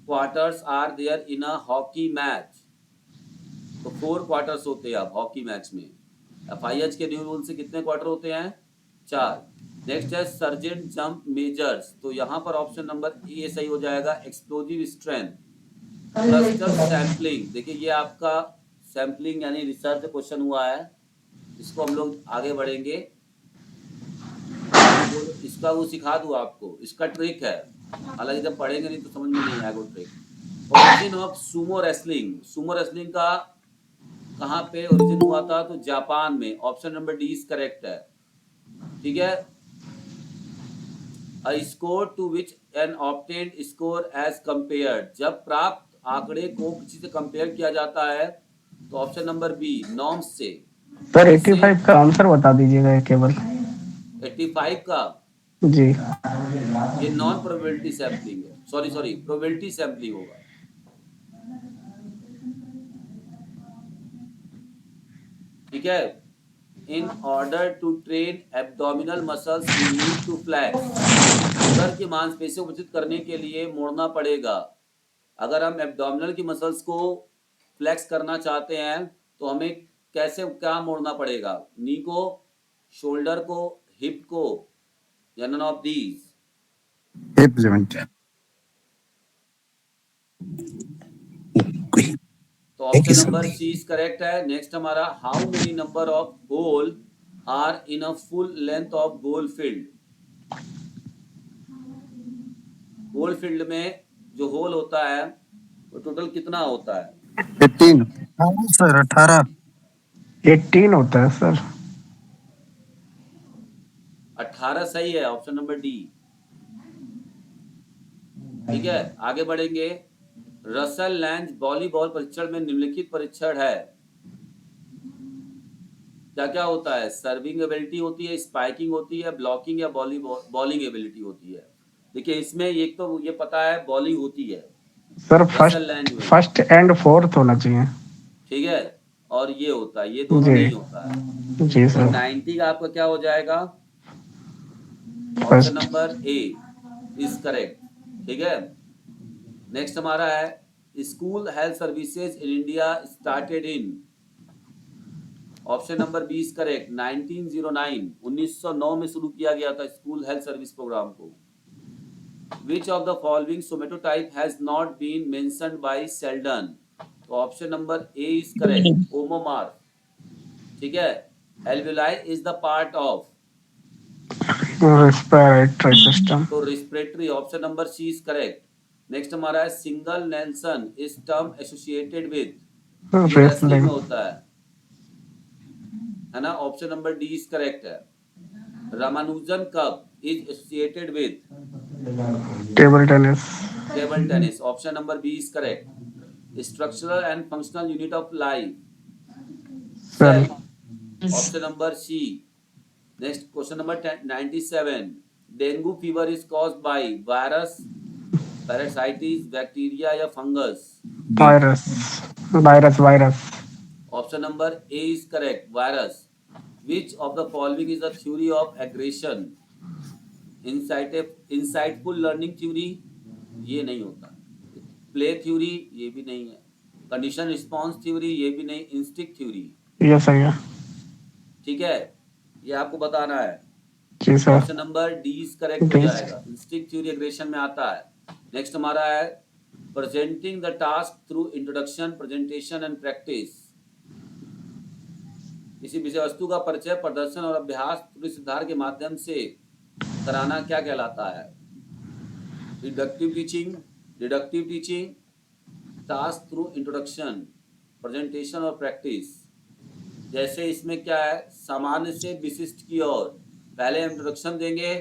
quarters are there in a hockey match? तो 4 क्वार्टर्स होते हैं अब हॉकी मैच में। FIH के न्यू रूल से कितने क्वार्टर होते हैं? 4। नेक्स्ट है सर्जेंट जंप मेजर्स, तो यहाँ पर ऑप्शन नंबर ए सही हो जाएगा, एक्सप्लोजिव स्ट्रेंथ। क्लस्टर सैम्पलिंग, देखिए ये आपका सैम्पलिंग यानी रिसर्च क्वेश्चन हुआ है, इसको हम लोग आगे बढ़ेंगे। इसका वो सिखा दूँ आपको, इसका ट्रिक है, हालांकि जब पढ़ेंगे नहीं तो समझ में नहीं आएगा trick. Origin of sumo wrestling, sumo wrestling का कहाँ पे ओरिजिन हुआ था? तो जापान में, option number D is correct है। ठीक है, a score to which an obtained score as compared, जब प्राप्त आंकड़े को किसी से कंपेयर किया जाता है तो ऑप्शन नंबर बी, नॉर्म्स से। सर 85 का आंसर बता दीजिएगा केवल। 85 का जी, ये नॉन प्रोबेबिलिटी सैम्पलिंग है, सॉरी प्रोबेबिलिटी सैम्पलिंग होगा। ठीक है, in order to train abdominal muscles we need to flex, उदर की मांसपेशियों को विकसित करने के लिए मोड़ना पड़ेगा। अगर हम एब्डोमिनल की मसल्स को फ्लैक्स करना चाहते हैं तो हमें कैसे, क्या मोड़ना पड़ेगा? नी को, शोल्डर को, हिप को, या none of these? Hip joint. तो option number C is correct है। नेक्स्ट हमारा how many number of hole are in a full length of golf field? Golf field में जो होल होता है वो टोटल कितना होता है? 18 सर, 18 होता है सर। 18 सही है, ऑप्शन नंबर डी। ठीक है, आगे बढ़ेंगे। रसल लैंज वॉलीबॉल परीक्षण में निम्नलिखित परीक्षण है, क्या क्या होता है? सर्विंग एबिलिटी होती है, स्पाइकिंग होती है, ब्लॉकिंग या बॉलिंग एबिलिटी होती है। देखिए इसमें एक तो ये पता है बॉलिंग होती है सर रसल लैंज में, फर्स्ट एंड फोर्थ होना चाहिए। ठीक है, और ये होता है, ये दोनों जी। नहीं होता है। जी तो सर। 90 का आपका क्या हो जाएगा? Option number A, is correct. ठीक है, नेक्स्ट हमारा है school health services in India started in, option number 20 correct, 1909 1909 में शुरू किया गया था स्कूल हेल्थ सर्विस प्रोग्राम को। Which of the following somatotype has not been mentioned by Sheldon, तो option number A is correct, ओमोमार। ठीक है, alveoli is the part of, respiratory system. तो respiratory, option number C is correct. Next हमारा है single nelson is term associated with, Wrestling. में होता है ना, option number D is correct है। Ramanujan cup is associated with, Table tennis. Table tennis, option number B is correct. Structural and functional unit of life, Cell. Option number C. Next question number 97, dengue fever is caused by virus, parasites, bacteria या fungus, Virus. Virus. Option number A is correct, virus. Which of the following is the theory of aggression, insightful learning theory, ये नहीं होता। Play theory, ये भी नहीं है। Condition response theory, ये भी नहीं। इंस्टिंक्ट थ्योरी, ये सही है। ठीक है, ये आपको बताना है। जी sir. Option number D is correct हो जाएगा, इंस्टिंक्ट थ्योरी एग्रेशन में आता है। नेक्स्ट हमारा है presenting the task through introduction, presentation and practice, किसी विषय वस्तु का परिचय, प्रदर्शन और अभ्यास सुधार के माध्यम से कराना क्या कहलाता है? Deductive teaching, task through introduction, presentation और प्रैक्टिस। जैसे इसमें क्या है, सामान्य से विशिष्ट की ओर, पहले इंट्रोडक्शन देंगे,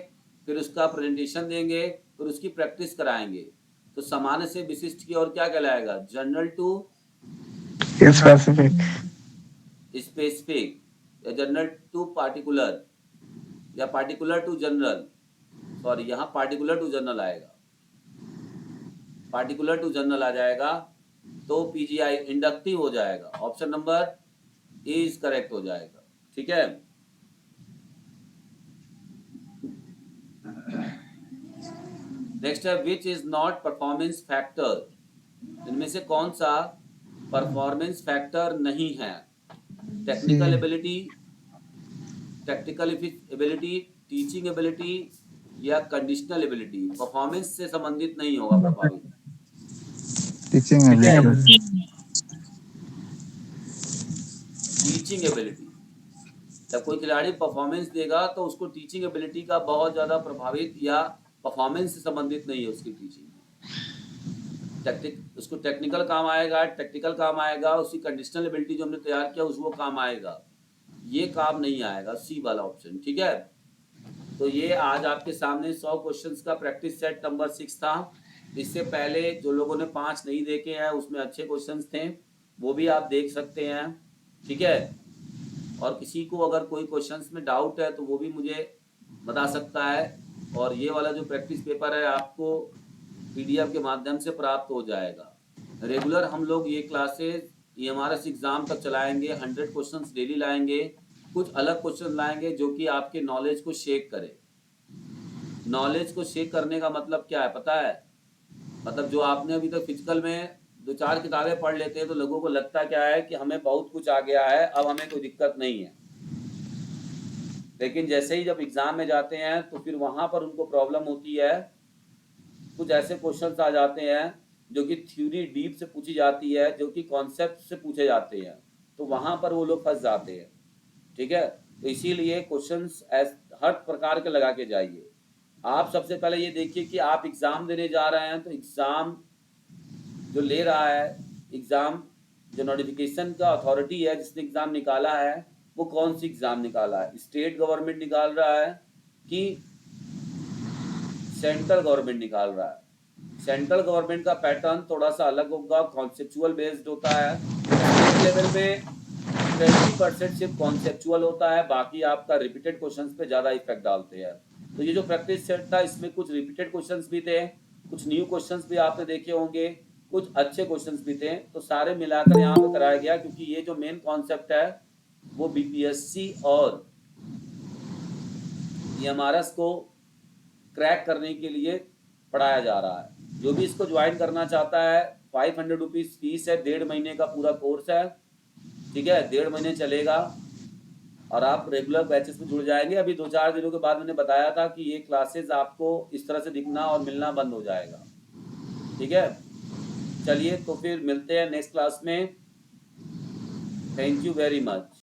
फिर उसका प्रेजेंटेशन देंगे, फिर उसकी प्रैक्टिस कराएंगे। तो सामान्य से विशिष्ट की ओर क्या कहलाएगा? जनरल टू स्पेसिफिक, या जनरल टू पार्टिकुलर, या पार्टिकुलर टू जनरल। सॉरी, यहाँ पार्टिकुलर टू जनरल आएगा, पार्टिकुलर टू जनरल आ जाएगा, तो पीजीआई इंडक्टिव हो जाएगा। Option number A is correct हो जाएगा। ठीक है, नेक्स्ट है which is not performance factor, इनमें से कौन सा परफॉर्मेंस फैक्टर नहीं है? टेक्निकल एबिलिटी, टीचिंग एबिलिटी या कंडीशनल एबिलिटी। परफॉर्मेंस से संबंधित नहीं होगा प्रभावित, टीचिंग एबिलिटी। Teaching ability. जब कोई खिलाड़ी परफॉर्मेंस देगा तो उसको टीचिंग एबिलिटी का बहुत ज्यादा प्रभावित, या परफॉर्मेंस से संबंधित नहीं है उसकी टीचिंग। उसको टेक्निकल काम आएगा, उसकी कंडीशनल एबिलिटी जो हमने तैयार किया उसको काम आएगा, ये काम नहीं आएगा, सी वाला ऑप्शन। ठीक है, तो ये आज आपके सामने 100 क्वेश्चंस का प्रैक्टिस सेट नंबर 6 था। इससे पहले जो लोगों ने 5 नहीं देखे हैं उसमें अच्छे क्वेश्चंस थे, वो भी आप देख सकते हैं। ठीक है, और किसी को अगर कोई क्वेश्चंस में डाउट है तो वो भी मुझे बता सकता है। और ये वाला जो प्रैक्टिस पेपर है आपको पीडीएफ के माध्यम से प्राप्त हो जाएगा। रेगुलर हम लोग ये क्लासेस EMRS एग्जाम तक चलाएंगे, 100 क्वेश्चंस डेली लाएंगे, कुछ अलग क्वेश्चन लाएंगे जो कि आपके नॉलेज को शेक करे। नॉलेज को शेक करने का मतलब क्या है पता है? मतलब जो आपने अभी तक फिजिकल में 2-4 किताबें पढ़ लेते हैं तो लोगों को लगता क्या है कि हमें बहुत कुछ आ गया है, अब हमें कोई दिक्कत नहीं है। लेकिन जैसे ही जब एग्जाम में जाते हैं तो फिर वहां पर उनको प्रॉब्लम होती है। कुछ ऐसे क्वेश्चंस आ जाते हैं जो कि थ्योरी डीप से पूछी जाती है, जो कि कॉन्सेप्ट से पूछे जाते हैं, तो वहां पर वो लोग फंस जाते हैं। ठीक है, तो इसीलिए क्वेश्चंस हर प्रकार के लगा के जाइए। आप सबसे पहले ये देखिए कि आप एग्जाम देने जा रहे हैं, तो एग्जाम जो ले रहा है, एग्जाम जो नोटिफिकेशन का अथॉरिटी है जिसने एग्जाम निकाला है, वो कौन सी एग्जाम निकाला है? स्टेट गवर्नमेंट निकाल रहा है कि सेंट्रल गवर्नमेंट निकाल रहा है? सेंट्रल गवर्नमेंट का पैटर्न थोड़ा सा अलग होगा, कॉन्सेप्चुअल बेस्ड होता है। स्टेट लेवल में 20% सिर्फ कॉन्सेप्चुअल होता है, बाकी आपका रिपीटेड क्वेश्चंस पे ज्यादा इफेक्ट डालते हैं। तो ये जो प्रैक्टिस सेट था इसमें कुछ रिपीटेड क्वेश्चंस भी थे, कुछ न्यू क्वेश्चंस भी आपने देखे होंगे, कुछ अच्छे क्वेश्चंस भी थे, तो सारे मिलाकर यहाँ पे कराया गया। क्योंकि ये जो मेन कॉन्सेप्ट है वो बीपीएससी और EMRS को क्रैक करने के लिए पढ़ाया जा रहा है। जो भी इसको ज्वाइन करना चाहता है 500 रुपीज़ फीस है, 1.5 महीने का पूरा कोर्स है, ठीक है, 1.5 महीने चलेगा और आप रेगुलर बैचेस में जुड़ जाएंगे। अभी 2-4 दिनों के बाद मैंने बताया था कि ये क्लासेस आपको इस तरह से दिखना और मिलना बंद हो जाएगा, ठीक है। चलिए तो फिर मिलते हैं नेक्स्ट क्लास में। Thank you very much.